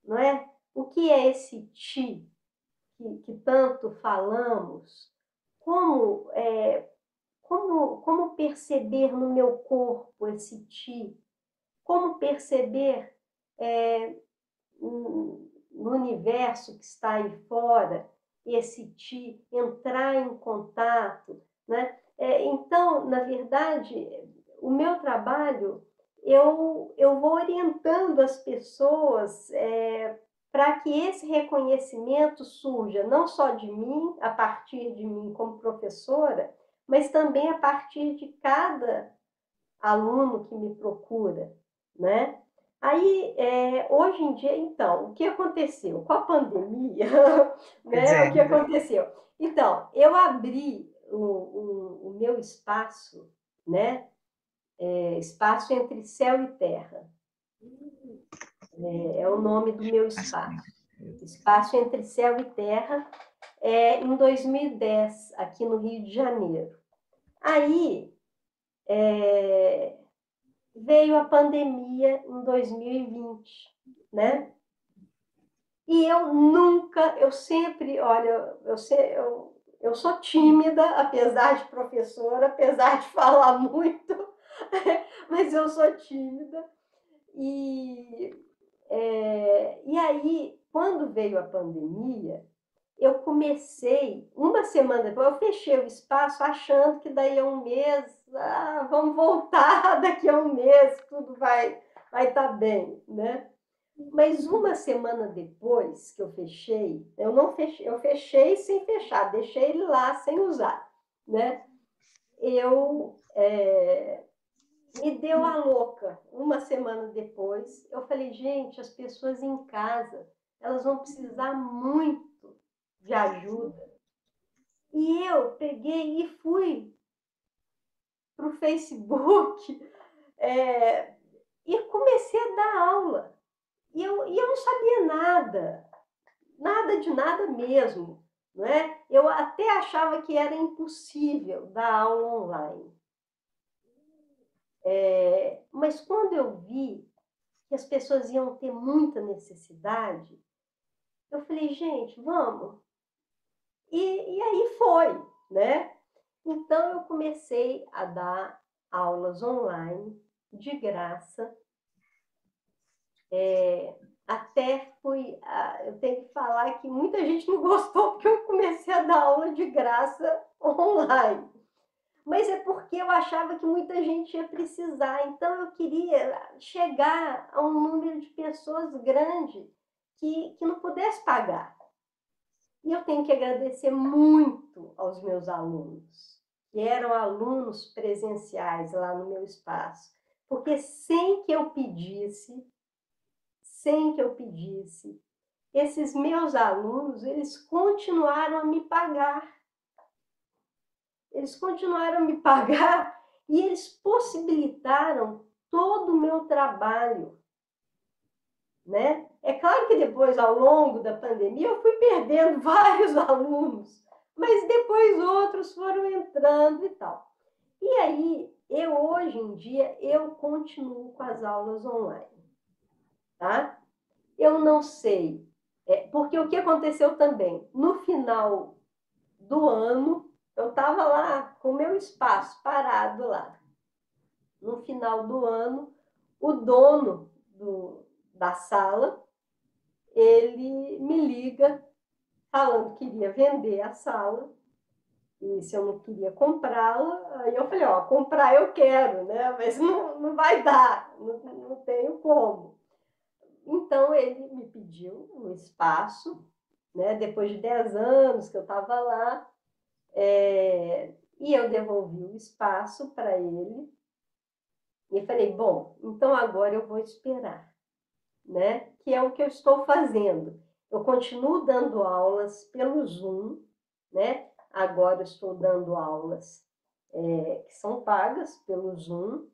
não é? O que é esse ti que tanto falamos? Como, como perceber no meu corpo esse ti? Como perceber no universo que está aí fora esse ti, entrar em contato, né? Então, na verdade, o meu trabalho, eu vou orientando as pessoas para que esse reconhecimento surja não só de mim, a partir de mim como professora, mas também a partir de cada aluno que me procura, né? Aí, hoje em dia, então, o que aconteceu? Com a pandemia,
Pois
né?
é.
O que aconteceu? Então, eu abri o meu espaço, né? Espaço entre céu e terra. É o nome do meu espaço. Espaço entre céu e terra, em 2010, aqui no Rio de Janeiro. Aí, veio a pandemia em 2020, né? E eu sempre, olha, eu sou tímida, apesar de professora, apesar de falar muito, mas eu sou tímida. E aí, quando veio a pandemia, eu comecei, uma semana depois, eu fechei o espaço achando que daí a um mês, vamos voltar daqui a um mês, tudo vai estar bem, né? Mas uma semana depois que eu fechei, eu não fechei, eu fechei sem fechar, deixei ele lá sem usar, né? Me deu a louca. Uma semana depois, eu falei, gente, as pessoas em casa, elas vão precisar muito de ajuda. E eu peguei e fui para o Facebook e comecei a dar aula. E eu não sabia nada, nada de nada mesmo. Não é? Eu até achava que era impossível dar aula online. Mas quando eu vi que as pessoas iam ter muita necessidade, eu falei, gente, vamos. E aí foi, né? Então, eu comecei a dar aulas online, de graça. Até fui... eu tenho que falar que muita gente não gostou porque eu comecei a dar aula de graça online. Mas é porque eu achava que muita gente ia precisar. Então, eu queria chegar a um número de pessoas grande que não pudesse pagar. E eu tenho que agradecer muito aos meus alunos, que eram alunos presenciais lá no meu espaço. Porque sem que eu pedisse, esses meus alunos, eles continuaram a me pagar. Eles continuaram a me pagar e eles possibilitaram todo o meu trabalho, né? É claro que depois, ao longo da pandemia, eu fui perdendo vários alunos, mas depois outros foram entrando e tal. E aí, hoje em dia, eu continuo com as aulas online, tá? Eu não sei, porque o que aconteceu também, no final do ano, eu estava lá com o meu espaço parado lá. No final do ano, o dono da sala, ele me liga falando que iria vender a sala e se eu não queria comprá-la, aí eu falei, comprar eu quero, né? Mas não vai dar, não tenho como. Então, ele me pediu um espaço, né? Depois de 10 anos que eu estava lá, E eu devolvi o espaço para ele e falei, bom, então agora eu vou esperar, né? Que é o que eu estou fazendo. Eu continuo dando aulas pelo Zoom, né? Agora eu estou dando aulas que são pagas pelo Zoom,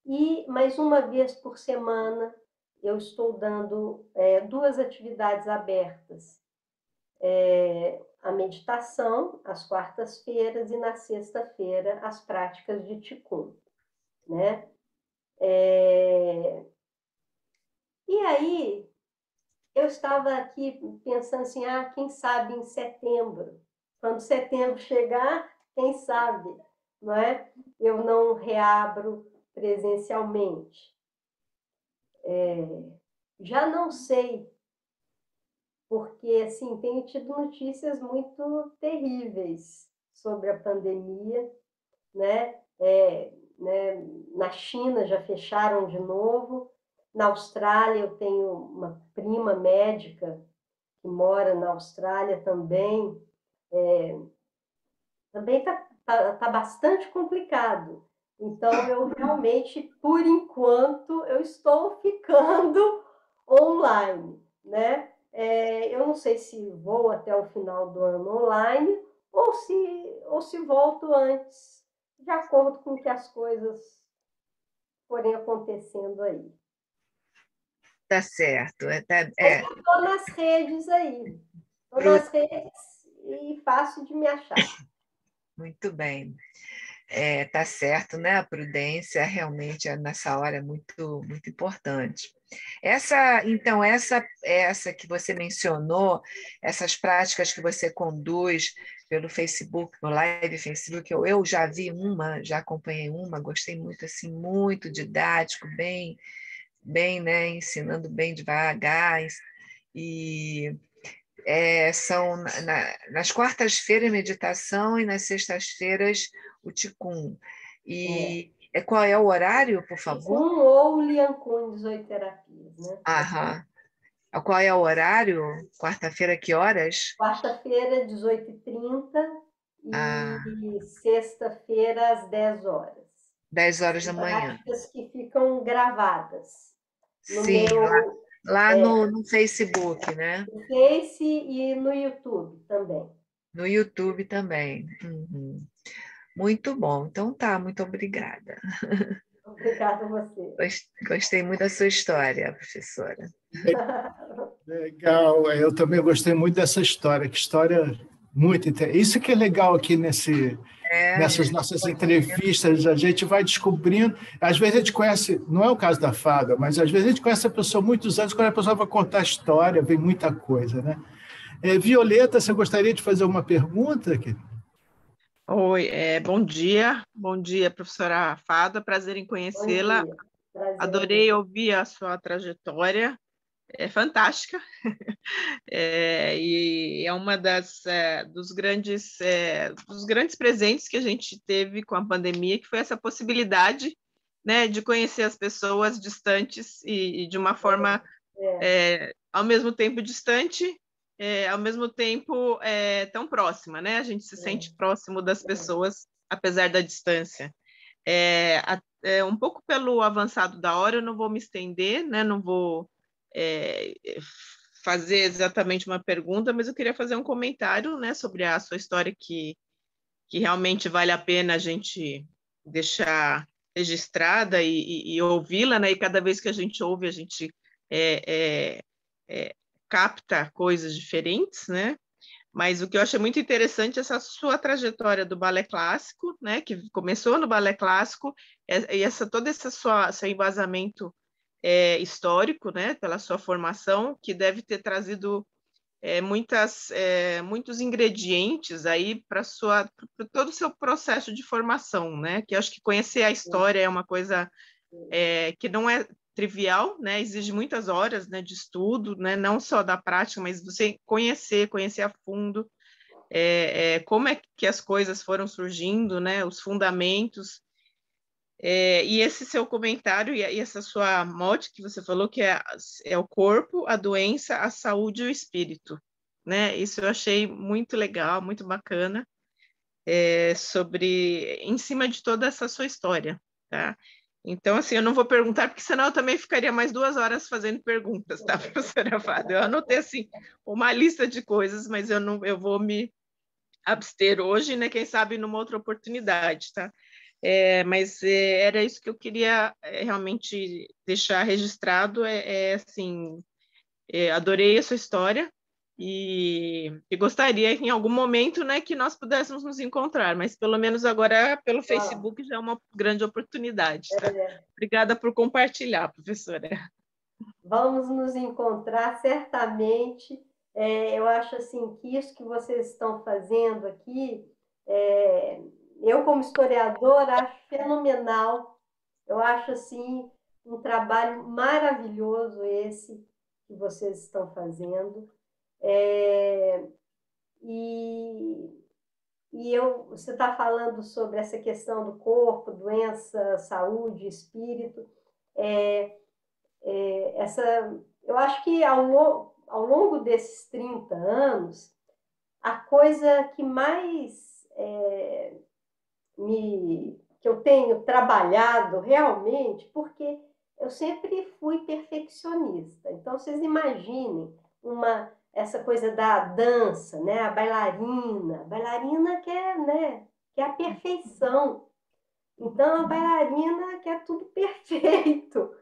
e mais uma vez por semana eu estou dando 2 atividades abertas. A meditação, às quartas-feiras, e na sexta-feira, as práticas de Qigong, né? E aí, eu estava aqui pensando assim, quem sabe em setembro, quando setembro chegar, quem sabe, não é? Eu não reabro presencialmente. Já não sei, porque assim, tenho tido notícias muito terríveis sobre a pandemia, né? Na China já fecharam de novo. Na Austrália, eu tenho uma prima médica que mora na Austrália também. Também tá bastante complicado. Então, eu realmente, por enquanto, eu estou ficando online, né? Eu não sei se vou até o final do ano online ou se volto antes, de acordo com que as coisas forem acontecendo aí.
Tá certo.
Estou nas redes aí. Estou nas redes e fácil de me achar.
Muito bem. Tá certo, né? A prudência realmente nessa hora é muito, muito importante. Então, essa que você mencionou, essas práticas que você conduz pelo Facebook, no Live Facebook, eu já vi uma, já acompanhei uma, gostei muito, assim, muito didático, bem, né? Ensinando bem devagar, e são nas quartas-feiras meditação e nas sextas-feiras o Qigong. E qual é o horário, por favor?
Qigong ou Lian Kun 18 terapias, né?
Aham. Qual é o horário? Quarta-feira, que horas?
Quarta-feira, 18h30
Ah,
e sexta-feira, às 10 horas.
10 horas da
São
manhã.
práticas que ficam gravadas no
Sim,
meu
lá no Facebook, né?
Face e no YouTube também.
No YouTube também. Uhum. Muito bom. Então tá, muito obrigada.
Obrigada a você.
Gostei muito da sua história, professora.
Legal, eu também gostei muito dessa história, que história muito interessante. Isso que é legal aqui nessas nossas entrevistas, a gente vai descobrindo, às vezes a gente conhece, não é o caso da Fada, mas às vezes a gente conhece a pessoa há muitos anos, quando a pessoa vai contar a história, vem muita coisa, né? Violeta, você gostaria de fazer uma pergunta aqui?
Oi, bom dia, professora Fada, prazer em
Bom
conhecê-la.
dia. Prazer.
Adorei ouvir a sua trajetória, é fantástica, e é uma dos grandes presentes que a gente teve com a pandemia, que foi essa possibilidade, né, de conhecer as pessoas distantes e de uma forma ao mesmo tempo distante, ao mesmo tempo tão próxima, né? A gente se sente próximo das pessoas, apesar da distância. Um pouco pelo avançado da hora, eu não vou me estender, né? Não vou fazer exatamente uma pergunta, mas eu queria fazer um comentário, né, sobre a sua história que realmente vale a pena a gente deixar registrada e ouvi-la, né? E cada vez que a gente ouve, a gente capta coisas diferentes, né? Mas o que eu achei muito interessante é essa sua trajetória do balé clássico, né? Que começou no balé clássico, e todo esse seu embasamento histórico, né? Pela sua formação, que deve ter trazido muitos ingredientes aí para todo o seu processo de formação, né? Que eu acho que conhecer a história é uma coisa que não é trivial, né? Exige muitas horas, né, de estudo, né? Não só da prática, mas você conhecer a fundo como é que as coisas foram surgindo, né? Os fundamentos. E esse seu comentário e essa sua mote que você falou que é o corpo, a doença, a saúde e o espírito, né? Isso eu achei muito legal, muito bacana. em cima de toda essa sua história, tá? Então, assim, eu não vou perguntar, porque senão eu também ficaria mais 2 horas fazendo perguntas, tá, professora Fábio? Eu anotei, assim, uma lista de coisas, mas eu vou me abster hoje, né? Quem sabe numa outra oportunidade, tá? Mas era isso que eu queria realmente deixar registrado, assim, adorei a sua história, e gostaria em algum momento, né, que nós pudéssemos nos encontrar, mas pelo menos agora pelo Facebook já é uma grande oportunidade. Tá? Obrigada por compartilhar, professora.
Vamos nos encontrar certamente. Eu acho assim que isso que vocês estão fazendo aqui, eu como historiadora acho fenomenal. Eu acho assim um trabalho maravilhoso esse que vocês estão fazendo. Você está falando sobre essa questão do corpo, doença, saúde, espírito. Eu acho que ao longo desses 30 anos, a coisa que mais que eu tenho trabalhado realmente, porque eu sempre fui perfeccionista. Então, vocês imaginem essa coisa da dança, né? A bailarina quer, né? Que é a perfeição. Então, a bailarina quer tudo perfeito.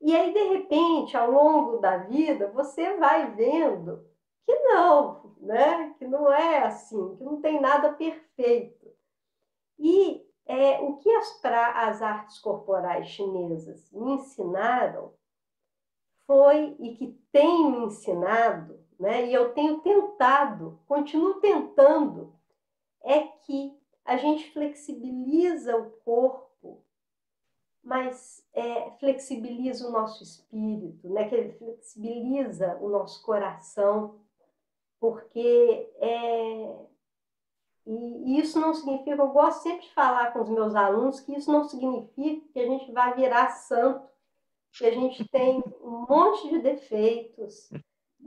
E aí, de repente, ao longo da vida, você vai vendo que não, né? Que não é assim, que não tem nada perfeito. E o que as artes corporais chinesas me ensinaram foi, e que tem me ensinado, né? E eu tenho tentado, continuo tentando, é que a gente flexibiliza o corpo, mas flexibiliza o nosso espírito, né? Que ele flexibiliza o nosso coração, porque e isso não significa, eu gosto sempre de falar com os meus alunos que isso não significa que a gente vai virar santo, que a gente tem um monte de defeitos,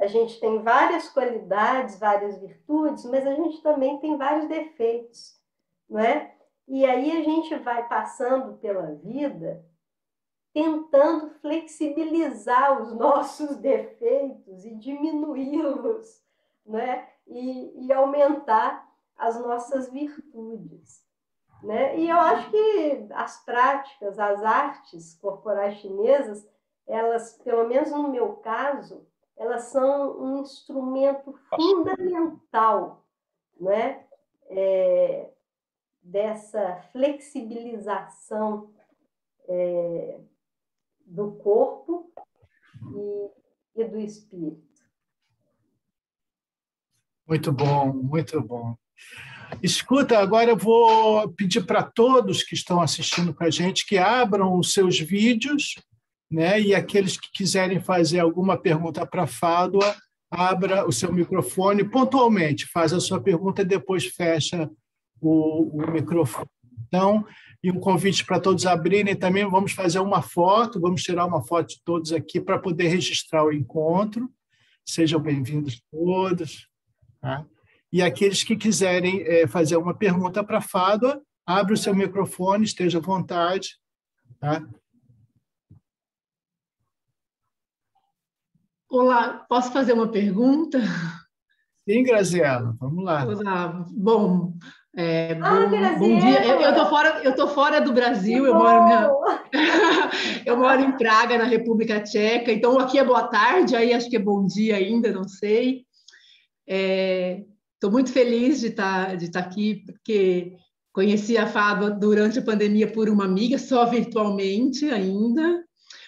a gente tem várias qualidades, várias virtudes, mas a gente também tem vários defeitos, não é? E aí a gente vai passando pela vida tentando flexibilizar os nossos defeitos e diminuí-los, né? E aumentar as nossas virtudes, né? E eu acho que as práticas, as artes corporais chinesas, elas, pelo menos no meu caso, elas são um instrumento fundamental, né? Dessa flexibilização do corpo e do espírito.
Muito bom, muito bom. Escuta, agora eu vou pedir para todos que estão assistindo com a gente que abram os seus vídeos, né? E aqueles que quiserem fazer alguma pergunta para a Fádua, abra o seu microfone pontualmente, faz a sua pergunta e depois fecha o microfone. Então, e um convite para todos abrirem também, vamos fazer uma foto, vamos tirar uma foto de todos aqui para poder registrar o encontro. Sejam bem-vindos todos. Tá? E aqueles que quiserem fazer uma pergunta para a Fádua, abre o seu microfone, esteja à vontade. Tá?
Olá, posso fazer uma pergunta?
Sim, Graziela, vamos lá.
Olá, bom
Graziela.
dia. Eu tô fora do Brasil, eu moro em Praga, na República Tcheca, então aqui é boa tarde, aí acho que é bom dia ainda, não sei. Estou muito feliz de estar aqui, porque conheci a Fádua durante a pandemia por uma amiga, só virtualmente ainda,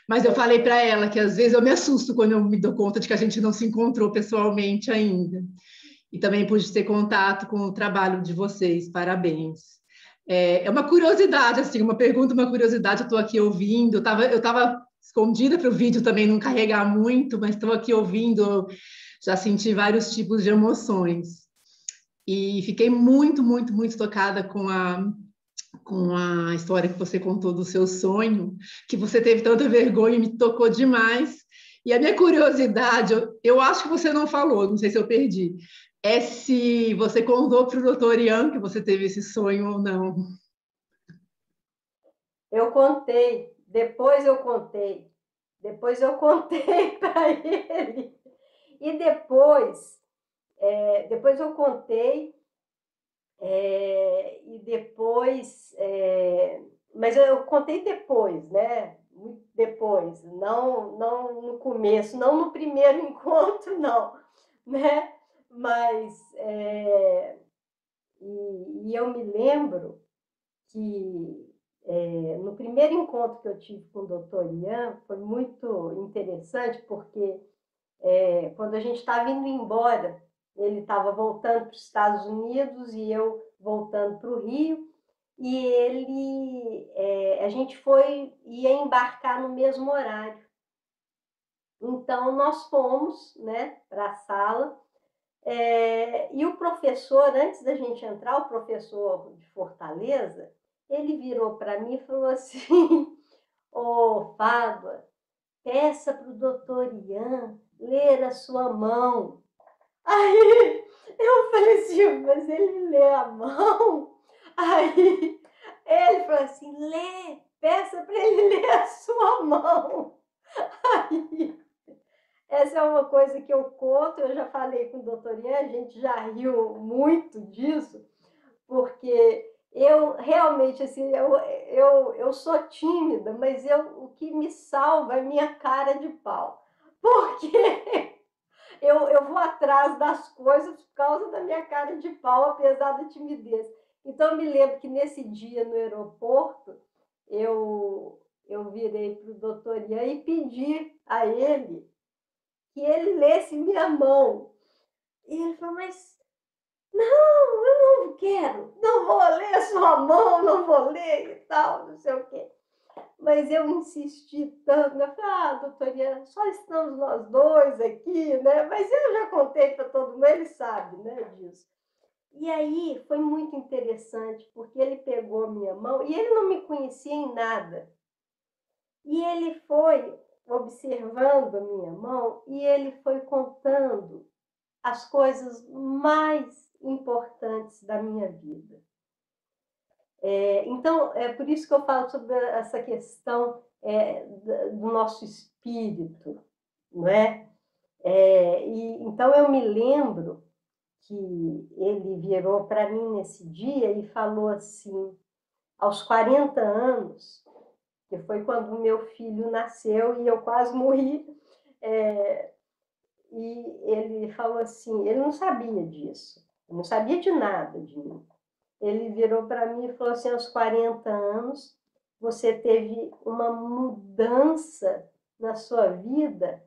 mas eu falei para ela que às vezes eu me assusto quando eu me dou conta de que a gente não se encontrou pessoalmente ainda. E também pude ter contato com o trabalho de vocês, parabéns. É uma curiosidade, assim, uma pergunta, uma curiosidade, eu estou aqui ouvindo, eu estava escondida para o vídeo também não carregar muito, mas estou aqui ouvindo, já senti vários tipos de emoções. E fiquei muito, muito, muito tocada com a história que você contou do seu sonho, que você teve tanta vergonha e me tocou demais. E a minha curiosidade, eu acho que você não falou, não sei se eu perdi, é se você contou para o doutor Ian que você teve esse sonho ou não.
Eu contei, depois eu contei para ele. E depois eu contei, e depois, mas eu contei depois, né? Muito depois, não no começo, não no primeiro encontro, não, né? Mas e eu me lembro que no primeiro encontro que eu tive com o doutor Ian foi muito interessante, porque quando a gente estava indo embora, ele estava voltando para os Estados Unidos e eu voltando para o Rio, e a gente ia embarcar no mesmo horário. Então, nós fomos, né, para a sala, e o professor, antes da gente entrar, o professor de Fortaleza, ele virou para mim e falou assim: ô, Fábio, peça para o doutor Ian ler a sua mão. Aí eu falei assim, mas ele lê a mão? Aí ele falou assim, lê, peça para ele ler a sua mão. Aí, essa é uma coisa que eu conto, eu já falei com o doutor Ian, a gente já riu muito disso, porque eu realmente, assim, eu sou tímida, mas o que me salva é minha cara de pau. Porque eu vou atrás das coisas por causa da minha cara de pau, apesar da timidez. Então, eu me lembro que nesse dia no aeroporto, eu virei para o doutor Ian e pedi a ele que ele lesse minha mão. E ele falou, mas não, eu não quero, não vou ler a sua mão, não vou ler e tal, não sei o quê. Mas eu insisti tanto, eu falei, doutor Ian, só estamos nós dois aqui, né? Mas eu já contei para todo mundo, ele sabe, né, disso. E aí foi muito interessante, porque ele pegou a minha mão, e ele não me conhecia em nada. E ele foi observando a minha mão, e ele foi contando as coisas mais importantes da minha vida. Então, é por isso que eu falo sobre essa questão do nosso espírito, não é? Então, eu me lembro que ele virou para mim nesse dia e falou assim, aos 40 anos, que foi quando o meu filho nasceu e eu quase morri, e ele falou assim, ele não sabia disso, não sabia de nada de mim. Ele virou para mim e falou assim, aos 40 anos, você teve uma mudança na sua vida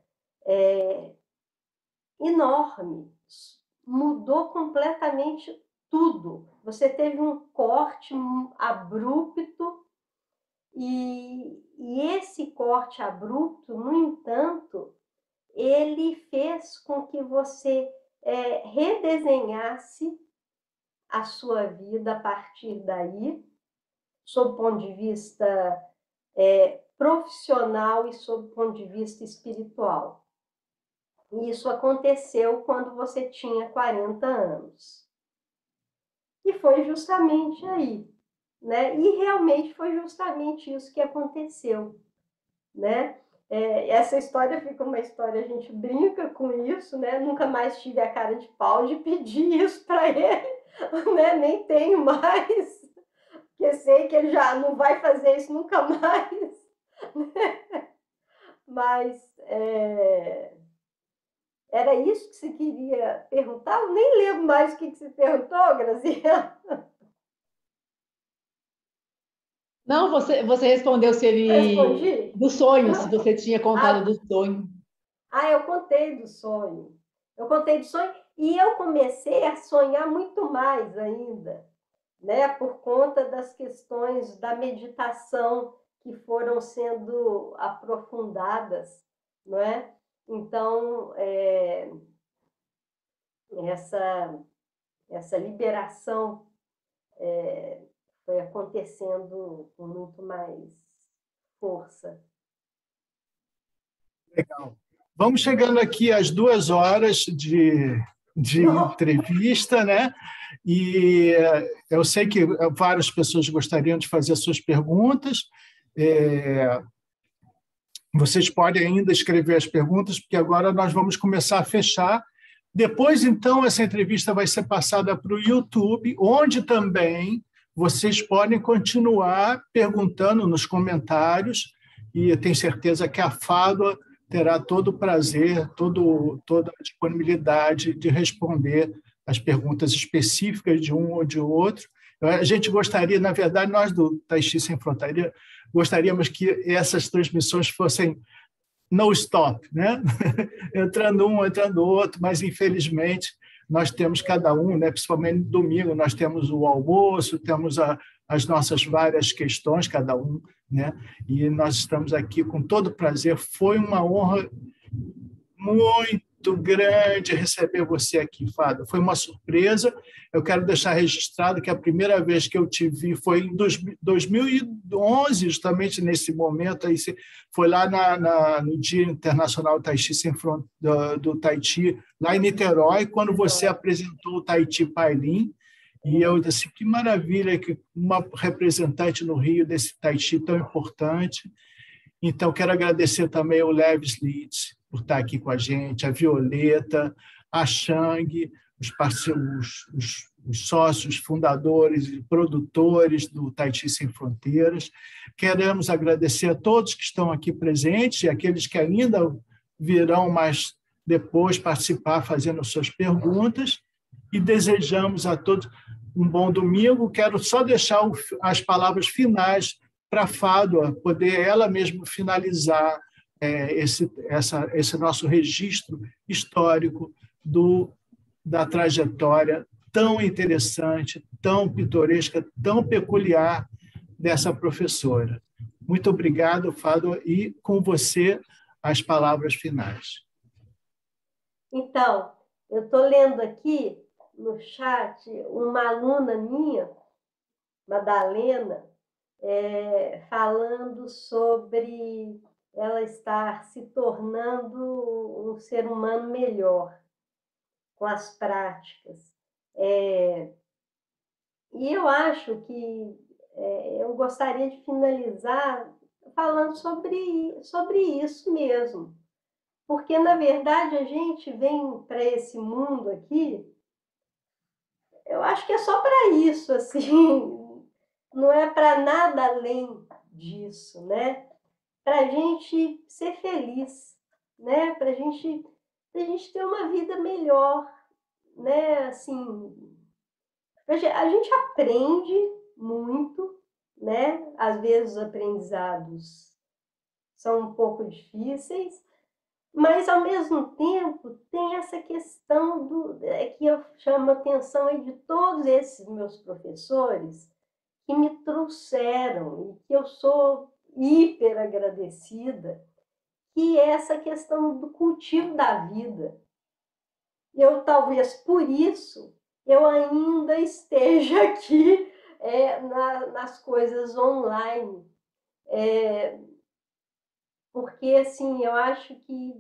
enorme. Mudou completamente tudo. Você teve um corte abrupto e esse corte abrupto, no entanto, ele fez com que você redesenhasse a sua vida a partir daí, sob o ponto de vista profissional e sob o ponto de vista espiritual. E isso aconteceu quando você tinha 40 anos. E foi justamente aí, né? E realmente foi justamente isso que aconteceu, né? Essa história fica uma história, a gente brinca com isso, né? Nunca mais tive a cara de pau de pedir isso para ele, né? Nem tenho mais, porque sei que ele já não vai fazer isso nunca mais. Mas era isso que você queria perguntar? Eu nem lembro mais o que você perguntou, Graziela.
Não, você respondeu se ele...
Respondi?
Do sonho, se você tinha contado do sonho.
Eu contei do sonho. Eu contei do sonho e eu comecei a sonhar muito mais ainda, né? Por conta das questões da meditação que foram sendo aprofundadas, não é? Então, essa liberação foi acontecendo com muito mais força.
Legal. Vamos chegando aqui às 2 horas de de entrevista, né? E eu sei que várias pessoas gostariam de fazer suas perguntas. Vocês podem ainda escrever as perguntas, porque agora nós vamos começar a fechar. Depois, então, essa entrevista vai ser passada para o YouTube, onde também vocês podem continuar perguntando nos comentários, e eu tenho certeza que a Fádua terá todo o prazer, toda a disponibilidade de responder as perguntas específicas de um ou de outro. A gente gostaria, na verdade, nós do Tai Chi Sem Fronteira, gostaríamos que essas transmissões fossem no stop, né? Entrando um, entrando outro, mas, infelizmente, nós temos cada um, né? Principalmente no domingo, nós temos o almoço, temos as nossas várias questões, cada um, né? E nós estamos aqui com todo prazer. Foi uma honra muito grande receber você aqui, Fádua. Foi uma surpresa. Eu quero deixar registrado que a primeira vez que eu te vi foi em 2011, justamente nesse momento. Aí foi lá no Dia Internacional Tai Chi Sem Fronteiras, do Tai Chi, lá em Niterói, quando você apresentou o Tai Chi Pailin. E eu disse, que maravilha que uma representante no Rio desse Tai Chi tão importante. Então, quero agradecer também ao Levis Litz por estar aqui com a gente, a Violeta, a Chang, os sócios, fundadores e produtores do Tai Chi Sem Fronteiras. Queremos agradecer a todos que estão aqui presentes e aqueles que ainda virão mais depois participar, fazendo suas perguntas. E desejamos a todos um bom domingo. Quero só deixar as palavras finais para a Fádua poder ela mesma finalizar esse nosso registro histórico da trajetória tão interessante, tão pitoresca, tão peculiar dessa professora. Muito obrigado, Fádua, e com você as palavras finais.
Então, eu estou lendo aqui no chat uma aluna minha, Madalena, falando sobre ela estar se tornando um ser humano melhor com as práticas. E eu acho que eu gostaria de finalizar falando sobre isso mesmo. Porque, na verdade, a gente vem para esse mundo aqui, eu acho que é só para isso, assim, não é para nada além disso, né? Para a gente ser feliz, né? Para a gente ter uma vida melhor, né? Assim, a gente aprende muito, né? Às vezes os aprendizados são um pouco difíceis, mas, ao mesmo tempo, tem essa questão que eu chamo a atenção aí de todos esses meus professores que me trouxeram e que eu sou hiper agradecida, que é essa questão do cultivo da vida. Eu, talvez por isso, eu ainda esteja aqui nas coisas online. Porque, assim, eu acho que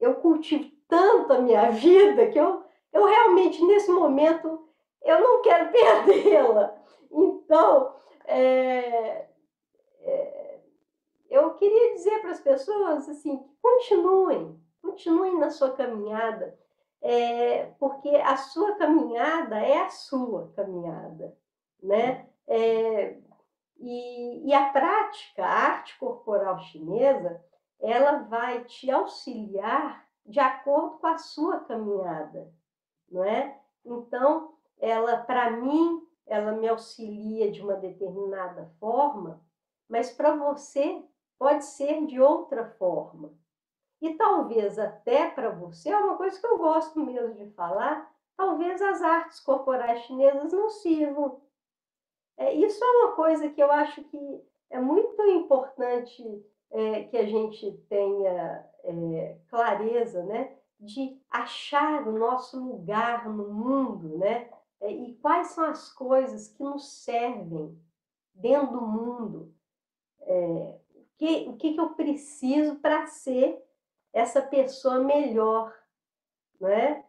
eu cultivo tanto a minha vida que eu realmente, nesse momento, eu não quero perdê-la. Então, eu queria dizer para as pessoas, assim, que continuem na sua caminhada, porque a sua caminhada é a sua caminhada, né? E a prática, a arte corporal chinesa, ela vai te auxiliar de acordo com a sua caminhada, não é? Então, para mim, ela me auxilia de uma determinada forma, mas para você pode ser de outra forma. E talvez até para você, é uma coisa que eu gosto mesmo de falar, talvez as artes corporais chinesas não sirvam. Isso é uma coisa que eu acho que é muito importante que a gente tenha clareza, né, de achar o nosso lugar no mundo, né, e quais são as coisas que nos servem dentro do mundo. O que eu preciso para ser essa pessoa melhor. né?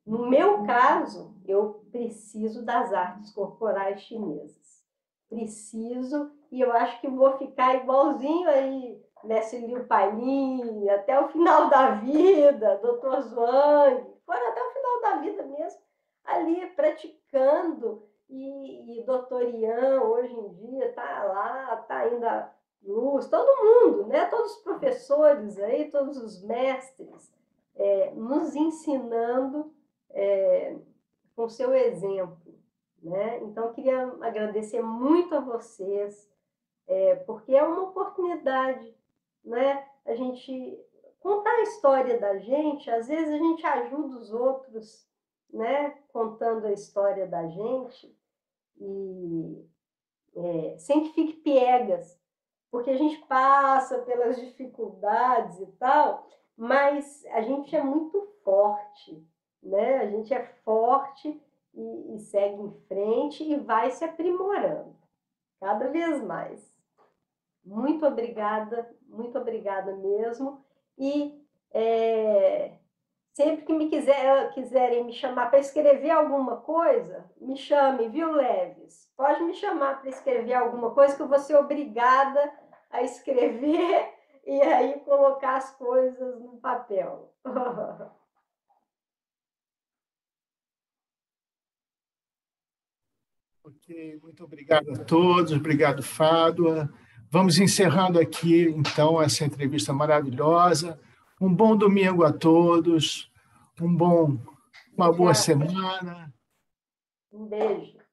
No meu caso, eu preciso das artes corporais chinesas. Preciso, e eu acho que vou ficar igualzinho aí, Mestre Liu Pailin, até o final da vida, Dr. Zhuang, foram até o final da vida mesmo, ali praticando, e Dr. Yan, hoje em dia, está lá, está ainda luz, todo mundo, né? Todos os professores aí, todos os mestres, nos ensinando com seu exemplo, né? Então, eu queria agradecer muito a vocês, porque é uma oportunidade, né? A gente contar a história da gente, às vezes a gente ajuda os outros, né? Contando a história da gente, e sem que fique piegas, porque a gente passa pelas dificuldades e tal, mas a gente é muito forte, né? A gente é forte e segue em frente e vai se aprimorando cada vez mais. Muito obrigada mesmo. E sempre que quiserem me chamar para escrever alguma coisa, me chame, viu, Leves? Pode me chamar para escrever alguma coisa que eu vou ser obrigada a escrever e aí colocar as coisas no papel.
Ok, muito obrigado a todos, obrigado, Fádua. Vamos encerrando aqui, então, essa entrevista maravilhosa. Um bom domingo a todos, uma boa semana.
Um beijo.